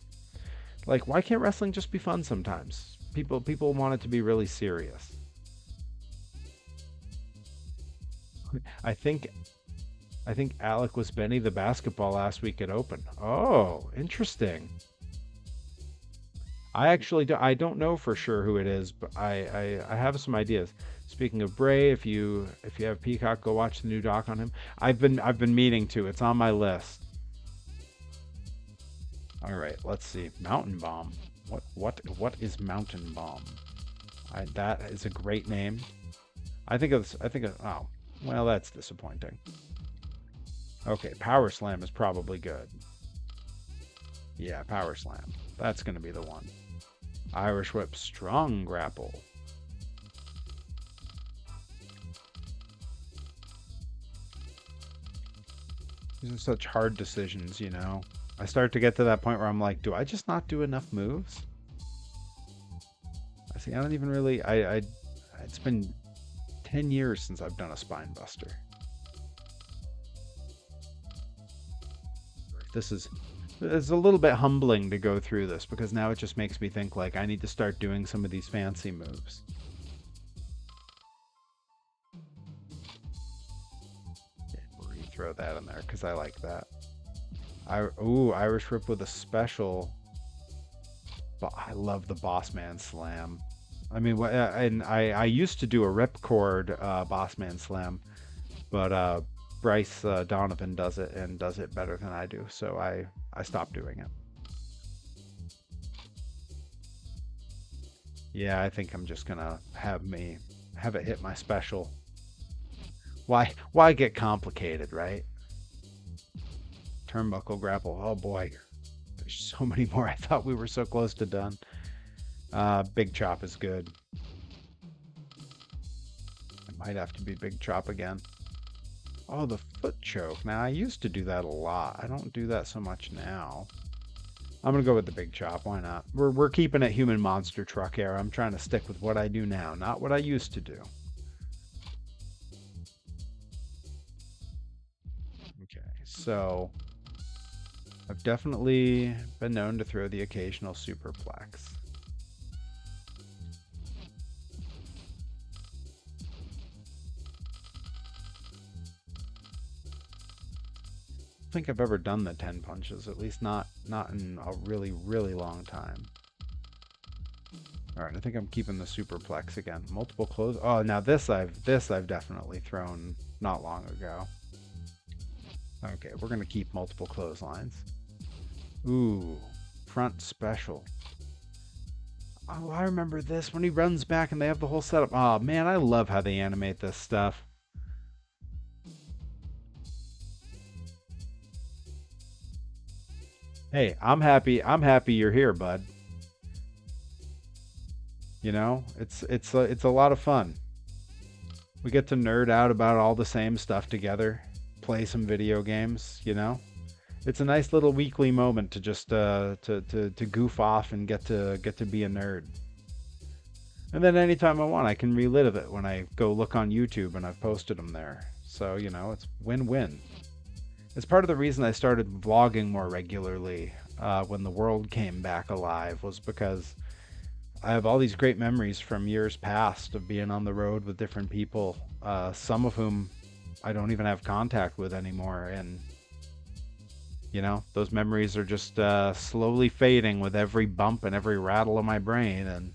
A: like why can't wrestling just be fun sometimes? People want it to be really serious. I think I think Alec was Benny the basketball last week at Open. Oh, interesting. I don't know for sure who it is, but I have some ideas. Speaking of Bray, if you have Peacock, go watch the new doc on him. I've been meaning to. It's on my list. All right, let's see. Mountain Bomb. What is Mountain Bomb? That is a great name. Oh, well, that's disappointing. Okay, Power Slam is probably good. Yeah, Power Slam. That's going to be the one. Irish Whip, Strong Grapple. These are such hard decisions, you know. I start to get to that point where I'm like, do I just not do enough moves? I see. I don't even really. It's been 10 years since I've done a spine buster. It's a little bit humbling to go through this because now it just makes me think like I need to start doing some of these fancy moves. Throw that in there because I like that. Irish Whip with a special. But I love the Boss Man Slam. I mean, and I used to do a ripcord Boss Man Slam, but Bryce Donovan does it and does it better than I do, so I stopped doing it. Yeah, I think I'm just gonna have it hit my special. Why get complicated, right? Turnbuckle grapple. Oh boy, there's so many more. I thought we were so close to done. Big chop is good. It might have to be big chop again. Oh, the foot choke. Now, I used to do that a lot. I don't do that so much now. I'm going to go with the big chop. Why not? We're keeping it human monster truck era. I'm trying to stick with what I do now, not what I used to do. Okay, so I've definitely been known to throw the occasional superplex. I don't think I've ever done the 10 punches, at least not in a really, really long time. All right, I think I'm keeping the superplex again. Multiple close. Oh, now this I've definitely thrown not long ago. Okay, we're gonna keep multiple clotheslines. Ooh, front special. Oh, I remember this when he runs back and they have the whole setup. Oh man, I love how they animate this stuff. Hey, I'm happy. I'm happy you're here, bud. You know, it's a lot of fun. We get to nerd out about all the same stuff together, play some video games, you know? It's a nice little weekly moment to just to goof off and get to be a nerd. And then anytime I want, I can relive it when I go look on YouTube and I've posted them there. So, you know, it's win-win. It's part of the reason I started vlogging more regularly when the world came back alive was because I have all these great memories from years past of being on the road with different people, some of whom I don't even have contact with anymore. And, you know, those memories are just slowly fading with every bump and every rattle of my brain. And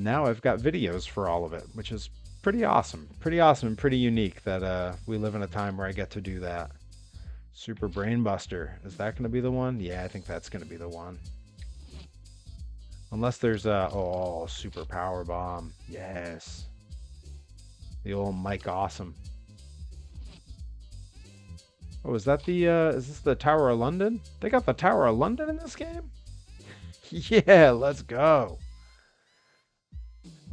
A: now I've got videos for all of it, which is pretty awesome. Pretty awesome and pretty unique that we live in a time where I get to do that. Super Brainbuster. Is that going to be the one? Yeah, I think that's going to be the one. Unless there's a... Oh, Super Power Bomb. Yes. The old Mike Awesome. Oh, is that the... is this the Tower of London? They got the Tower of London in this game? Yeah, let's go.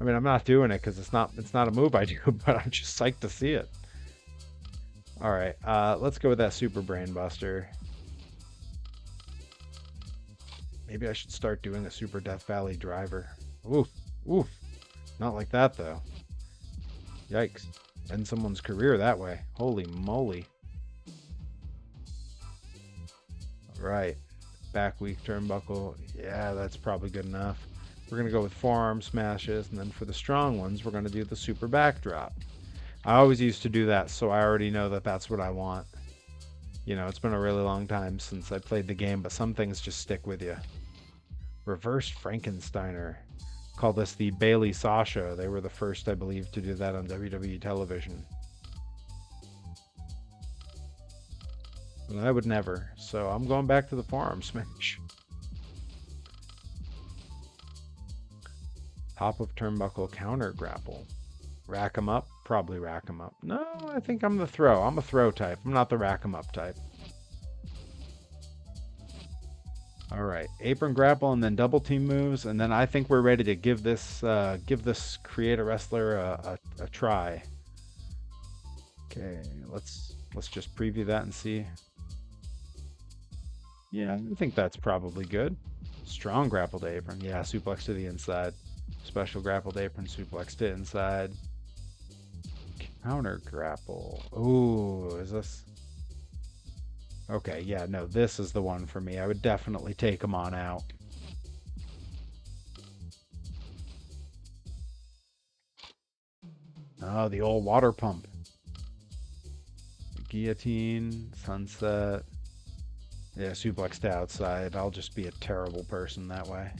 A: I mean, I'm not doing it because it's not a move I do, but I'm just psyched to see it. All right, let's go with that Super Brainbuster. Maybe I should start doing a Super Death Valley driver. Oof, oof. Not like that, though. Yikes. End someone's career that way. Holy moly. Right. Back weak turnbuckle. Yeah, that's probably good enough. We're going to go with forearm smashes, and then for the strong ones, we're going to do the super backdrop. I always used to do that, so I already know that that's what I want. You know, it's been a really long time since I played the game, but some things just stick with you. Reverse Frankensteiner. Call this the Bailey Sasha. They were the first, I believe, to do that on WWE television. But I would never, so I'm going back to the forearm smash. Top of turnbuckle counter grapple. Rack 'em up? Probably rack 'em up. No, I think I'm the throw. I'm a throw type. I'm not the rack 'em up type. All right, apron grapple and then double team moves, and then I think we're ready to give this create a wrestler a try. Okay, let's just preview that and see. Yeah, I think that's probably good. Strong grappled apron. Yeah, suplex to the inside. Special grappled apron, suplex to inside. Counter grapple. Ooh, is this? Okay, yeah, no, this is the one for me. I would definitely take him on out. Oh, the old water pump. Guillotine, sunset. Yeah, suplex to outside. I'll just be a terrible person that way.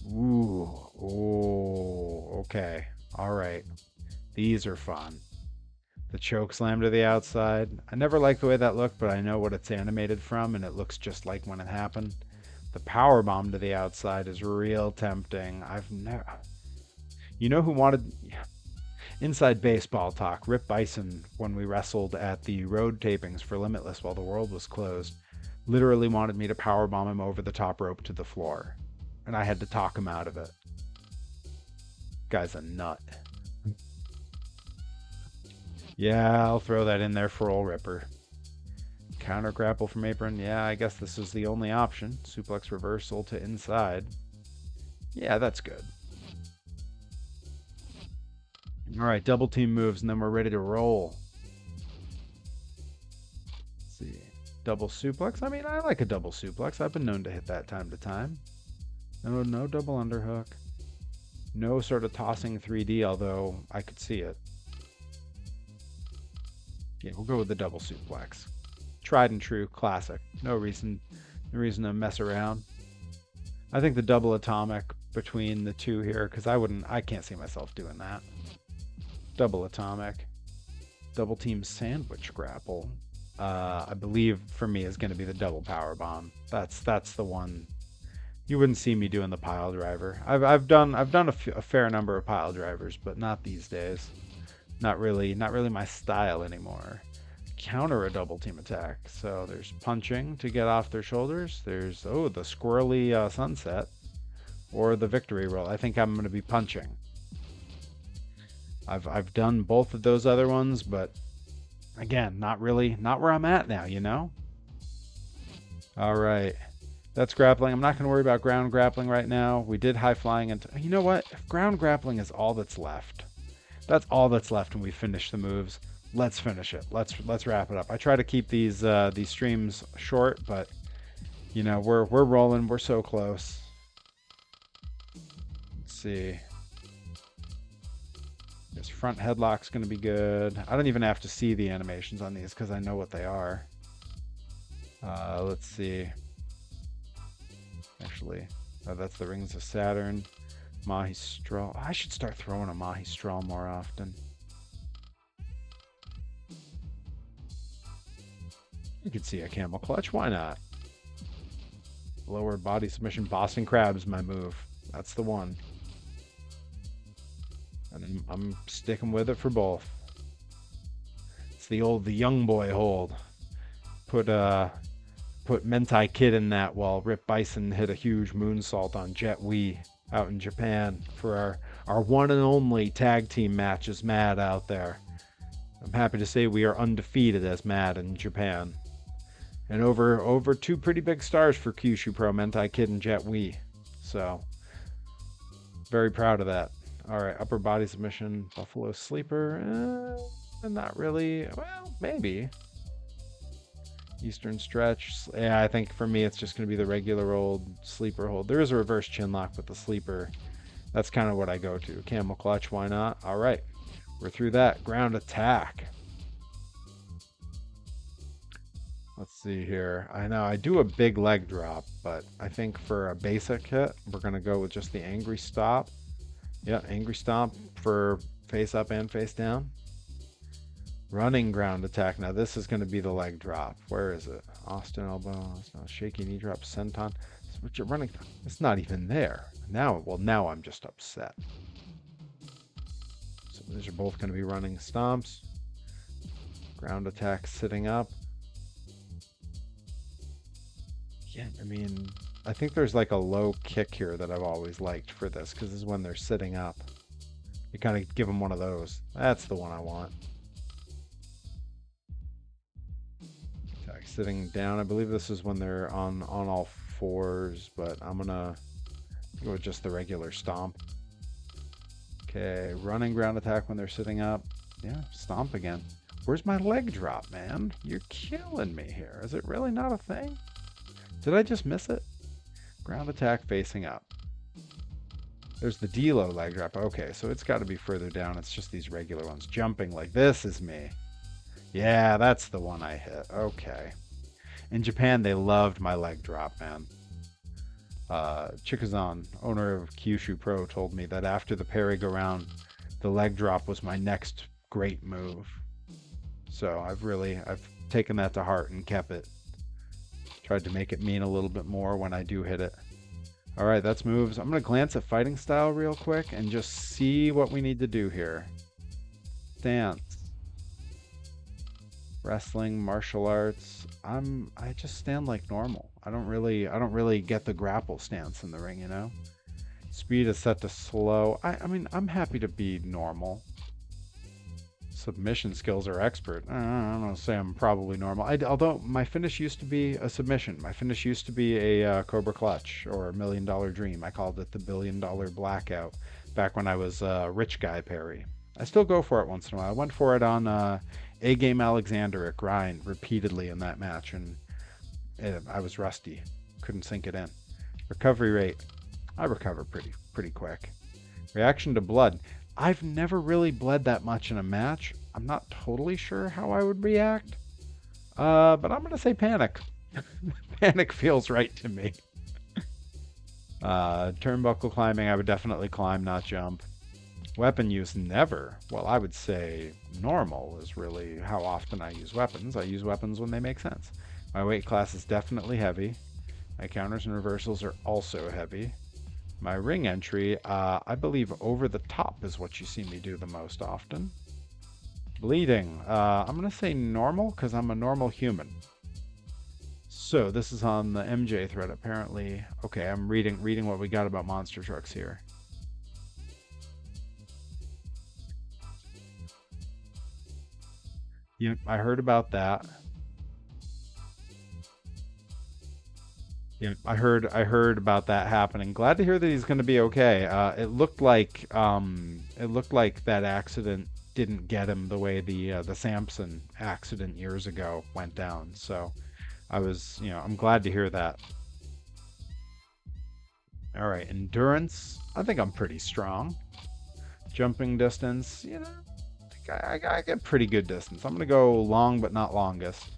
A: Ooh, oh, okay. All right. These are fun. The choke slam to the outside. I never liked the way that looked, but I know what it's animated from, and it looks just like when it happened. The power bomb to the outside is real tempting. I've never. You know who wanted inside baseball talk? Rip Bison, when we wrestled at the road tapings for Limitless while the world was closed, literally wanted me to power bomb him over the top rope to the floor, and I had to talk him out of it. Guy's a nut. Yeah, I'll throw that in there for old Ripper. Counter grapple from apron. Yeah, I guess this is the only option. Suplex reversal to inside. Yeah, that's good. All right, double team moves, and then we're ready to roll. Let's see. Double suplex. I mean, I like a double suplex. I've been known to hit that time to time. No double underhook. No sort of tossing 3D, although I could see it. Yeah, we'll go with the double suplex. Tried and true, classic. No reason to mess around. I think the double atomic between the two here, because I can't see myself doing that. Double atomic. Double team sandwich grapple. I believe for me is going to be the double power bomb. That's the one. You wouldn't see me doing the pile driver. I've done a fair number of pile drivers, but not these days. Not really my style anymore. Counter a double team attack. So there's punching to get off their shoulders. There's the squirrely sunset or the victory roll. I think I'm going to be punching. I've done both of those other ones, but again, not where I'm at now, you know? All right. That's grappling. I'm not going to worry about ground grappling right now. We did high flying, and you know what? If ground grappling is all that's left, that's all that's left when we finish the moves. Let's finish it. Let's wrap it up. I try to keep these streams short, but you know we're rolling. We're so close. Let's see. This front headlock's going to be good. I don't even have to see the animations on these because I know what they are. Let's see. Actually, that's the Rings of Saturn. Mahistral. I should start throwing a Mahistral more often. You could see a camel clutch. Why not? Lower body submission. Boston Crab's my move. That's the one. And I'm sticking with it for both. It's the young boy hold. Put Mentai Kid in that while Rip Bison hit a huge moonsault on Jet Wee out in Japan for our one and only tag team match as Mad out there. I'm happy to say we are undefeated as Mad in Japan. And over two pretty big stars for Kyushu Pro, Mentai Kid and Jet Wee. So, very proud of that. All right, upper body submission, Buffalo Sleeper. Not really. Well, maybe. Eastern stretch. Yeah, I think for me it's just going to be the regular old sleeper hold. There is a reverse chin lock with the sleeper. That's kind of what I go to. Camel clutch, why not? All right, we're through that. Ground attack. Let's see here. I know I do a big leg drop, but I think for a basic hit, we're going to go with just the angry stop. Yeah, angry stomp for face up and face down. Running ground attack. Now this is going to be the leg drop. Where is it? Austin elbow. Shaky knee drop. Senton. What you're running. It's not even there. Now, well, now I'm just upset. So these are both going to be running stomps. Ground attack sitting up. Yeah, I mean, I think there's like a low kick here that I've always liked for this because this is when they're sitting up. You kind of give them one of those. That's the one I want. Sitting down. I believe this is when they're on all fours, but I'm gonna go with just the regular stomp. Okay, running ground attack when they're sitting up. Yeah, stomp again. Where's my leg drop, man? You're killing me here. Is it really not a thing? Did I just miss it? Ground attack facing up. There's the D-low leg drop. Okay, so it's got to be further down. It's just these regular ones. Jumping like this is me. Yeah, that's the one I hit. Okay. In Japan, they loved my leg drop, man. Chikazan, owner of Kyushu Pro, told me that after the Perry-go-round, the leg drop was my next great move. So I've taken that to heart and kept it. Tried to make it mean a little bit more when I do hit it. All right, that's moves. I'm going to glance at fighting style real quick and just see what we need to do here. Stance. Wrestling, martial arts. I just stand like normal. I don't really get the grapple stance in the ring, you know? Speed is set to slow. I mean, I'm happy to be normal. Submission skills are expert. I don't know, say I'm probably normal. Although my finish used to be a submission. My finish used to be a Cobra Clutch or a $1 Million Dream. I called it the $1 Billion Blackout back when I was Rich Guy Perry. I still go for it once in a while. I went for it on A-Game Alexander at Grind repeatedly in that match, and I was rusty. Couldn't sink it in. Recovery rate. I recover pretty quick. Reaction to blood. I've never really bled that much in a match. I'm not totally sure how I would react. But I'm going to say panic. Panic feels right to me. Turnbuckle climbing, I would definitely climb, not jump. Weapon use, never. Well, I would say normal is really how often I use weapons. I use weapons when they make sense. My weight class is definitely heavy. My counters and reversals are also heavy. My ring entry, I believe over the top is what you see me do the most often. Bleeding, I'm going to say normal because I'm a normal human. So this is on the MJ thread apparently. Okay, I'm reading what we got about monster trucks here. Yep, I heard about that. Yeah, I heard about that happening. Glad to hear that he's going to be okay. It looked like that accident didn't get him the way the Samson accident years ago went down. So I'm glad to hear that. All right, endurance. I think I'm pretty strong. Jumping distance, I get pretty good distance. I'm gonna go long but not longest.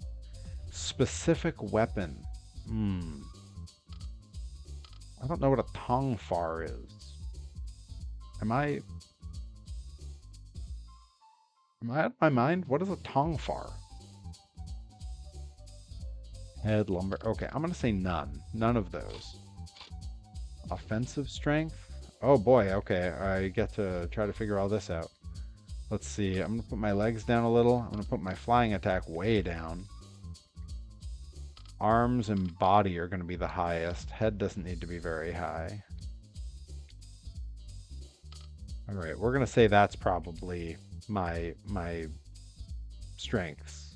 A: Specific weapon. I don't know what a tongue far is. Am I out of my mind? What is a tongue far? Head lumber. Okay, I'm gonna say none. None of those. Offensive strength. Oh boy. Okay, I get to try to figure all this out. Let's see. I'm gonna put my legs down a little. I'm gonna put my flying attack way down. Arms and body are going to be the highest. Head doesn't need to be very high. All right, we're going to say that's probably my strengths.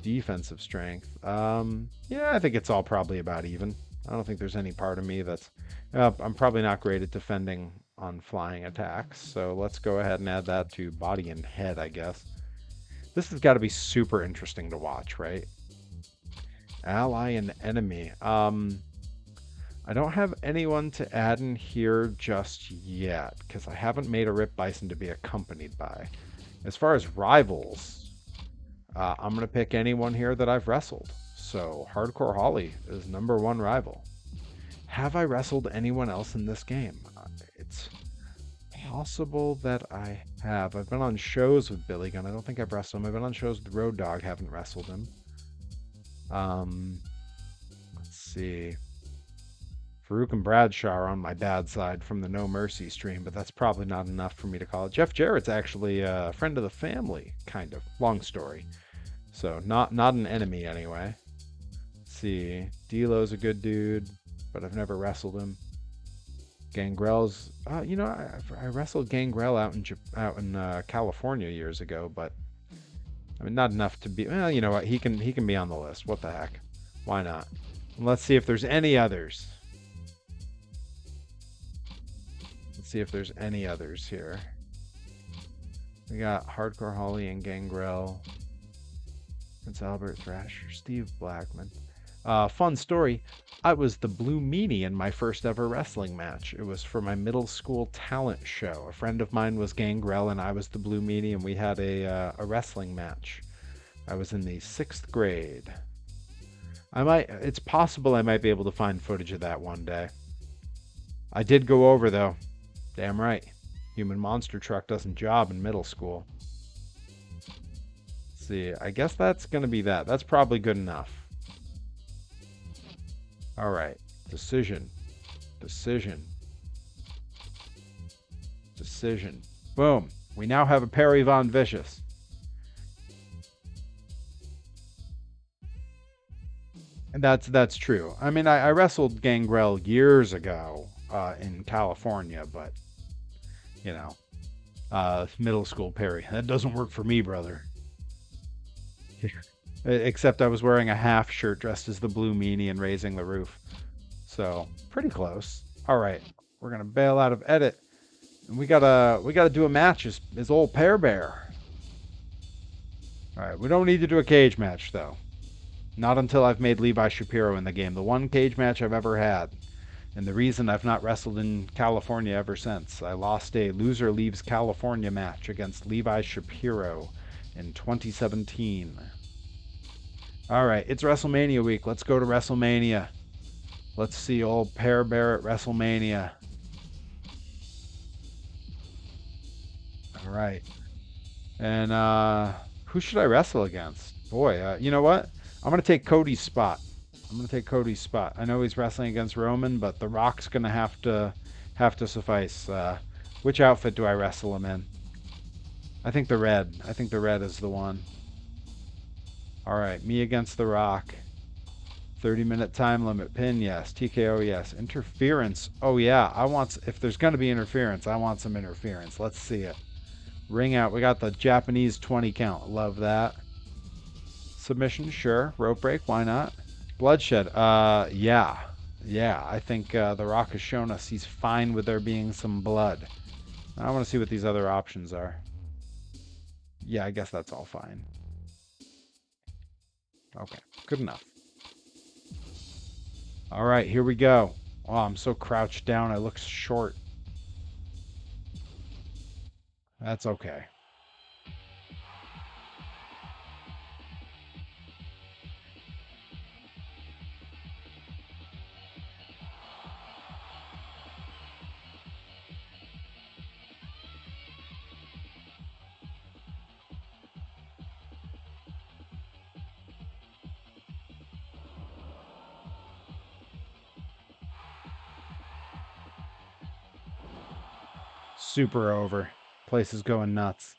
A: Defensive strength. Yeah, I think it's all probably about even. I don't think there's any part of me that's... I'm probably not great at defending on flying attacks, so let's go ahead and add that to body and head, I guess. This has got to be super interesting to watch, right? Ally and enemy. I don't have anyone to add in here just yet because I haven't made a Rip Bison to be accompanied by. As far as rivals, I'm going to pick anyone here that I've wrestled. So Hardcore Holly is #1 rival. Have I wrestled anyone else in this game? It's possible that I have. I've been on shows with Billy Gunn. I don't think I've wrestled him. I've been on shows with Road Dogg. Haven't wrestled him. Let's see. Farouk and Bradshaw are on my bad side from the No Mercy stream, but that's probably not enough for me to call it. Jeff Jarrett's actually a friend of the family, kind of. Long story. So not an enemy anyway. Let's see. D'Lo's a good dude, but I've never wrestled him. Gangrel's, I wrestled Gangrel out in California years ago, but I mean not enough to be. Well, you know what? He can be on the list. What the heck? Why not? And let's see if there's any others. Let's see if there's any others here. We got Hardcore Holly and Gangrel, Prince Albert Thrasher, Steve Blackman. Fun story. I was the Blue Meanie in my first ever wrestling match. It was for my middle school talent show. A friend of mine was Gangrel and I was the Blue Meanie, and we had a wrestling match. I was in the 6th grade. It's possible I might be able to find footage of that one day. I did go over though. Damn right. Human Monster Truck doesn't job in middle school. Let's see, I guess that's gonna be that. That's probably good enough. All right, decision. Boom. We now have a Perry Von Vicious. And that's true. I mean, I wrestled Gangrel years ago in California, but you know, middle school Perry. That doesn't work for me, brother. Except I was wearing a half shirt dressed as the Blue Meanie and raising the roof. So, pretty close. All right. We're going to bail out of edit. And we got to do a match as old Pear Bear. All right. We don't need to do a cage match, though. Not until I've made Levi Shapiro in the game. The one cage match I've ever had. And the reason I've not wrestled in California ever since. I lost a loser leaves California match against Levi Shapiro in 2017. All right, it's WrestleMania week. Let's go to WrestleMania. Let's see old Pear Bear at WrestleMania. All right. And who should I wrestle against? Boy, you know what? I'm going to take Cody's spot. I know he's wrestling against Roman, but The Rock's going to have to suffice. Which outfit do I wrestle him in? I think the red. I think the red is the one. All right, me against The Rock. 30-minute time limit. Pin, yes. TKO, yes. Interference. Oh, yeah. If there's going to be interference, I want some interference. Let's see it. Ring out. We got the Japanese 20 count. Love that. Submission, sure. Rope break, why not? Bloodshed. Yeah. I think The Rock has shown us he's fine with there being some blood. I want to see what these other options are. Yeah, I guess that's all fine. Okay, good enough. All right, here we go. Oh, I'm so crouched down, I look short. That's okay. Super over. Place is going nuts.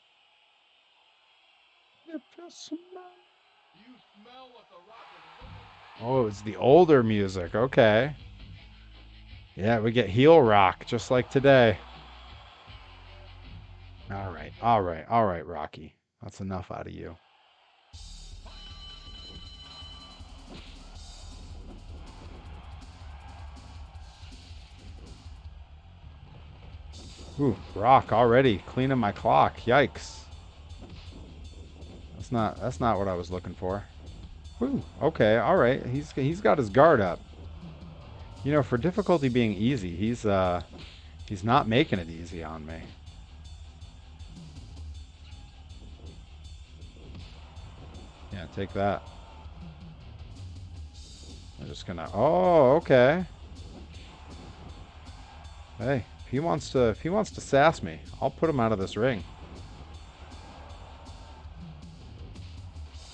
A: Oh, it's the older music. Okay. Yeah, we get heel rock just like today. All right, Rocky. That's enough out of you. Ooh, Rock already cleaning my clock. Yikes. That's not what I was looking for. Whew, okay, all right. He's got his guard up. You know, for difficulty being easy, he's not making it easy on me. Yeah, take that. I'm just gonna. Oh, okay. Hey, if he wants to sass me, I'll put him out of this ring.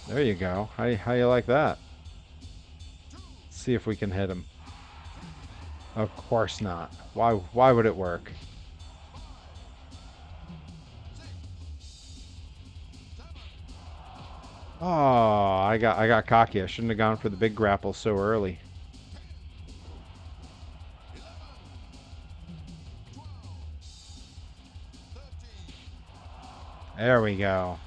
A: There you go. How you like that? Let's see if we can hit him. Of course not. Why would it work? Oh, I got cocky. I shouldn't have gone for the big grapple so early. There we go.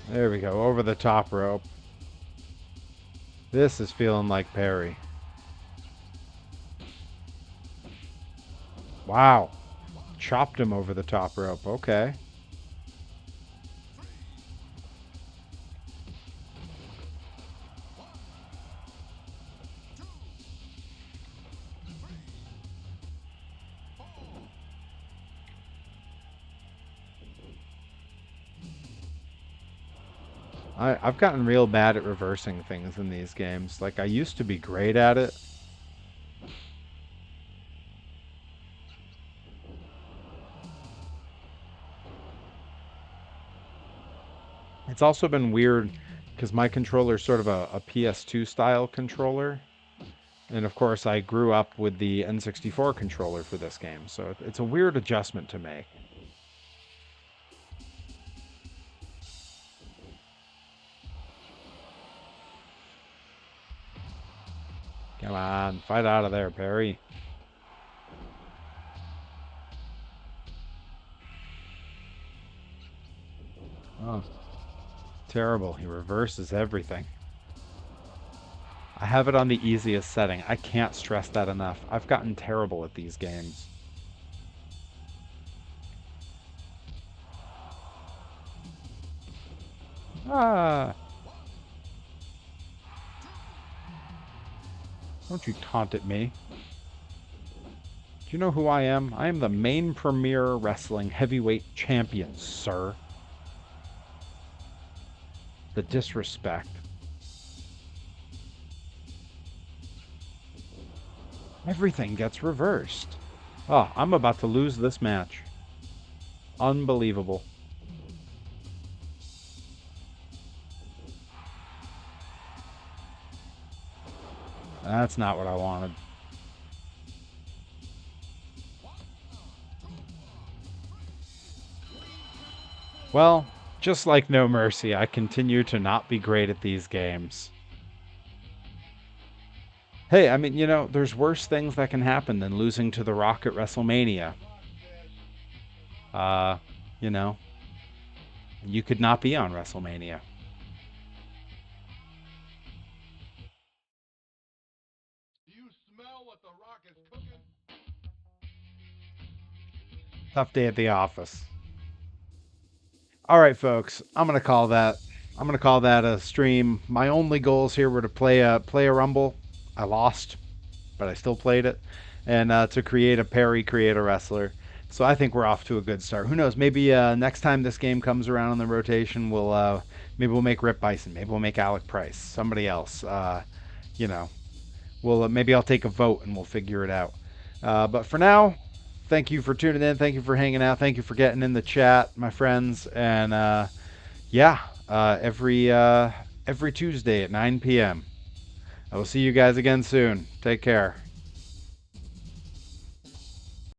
A: There we go. Over the top rope. This is feeling like Perry. Wow. Chopped him over the top rope. Okay. I've gotten real bad at reversing things in these games. Like, I used to be great at it. It's also been weird because my controller is sort of a PS2 style controller. And of course, I grew up with the N64 controller for this game. So it's a weird adjustment to make. Come on, fight out of there, Perry. Oh, terrible. He reverses everything. I have it on the easiest setting. I can't stress that enough. I've gotten terrible at these games. Ah, don't you taunt at me. Do you know who I am? I am the main premier wrestling heavyweight champion, sir. The disrespect. Everything gets reversed. Oh, I'm about to lose this match. Unbelievable. That's not what I wanted. Well, just like No Mercy, I continue to not be great at these games. Hey, I mean, you know, there's worse things that can happen than losing to The Rock at WrestleMania. Uh, you know, you could not be on WrestleMania. Tough day at the office. All right, folks, I'm gonna call that a stream. My only goals here were to play a Rumble. I lost, but I still played it, and to create a Perry, create a wrestler. So I think we're off to a good start. Who knows? Maybe next time this game comes around in the rotation, maybe we'll make Rip Bison. Maybe we'll make Alec Price. Somebody else. You know, we'll maybe I'll take a vote and we'll figure it out. But for now, thank you for tuning in. Thank you for hanging out. Thank you for getting in the chat, my friends. And yeah, every Tuesday at 9 p.m. I will see you guys again soon. Take care.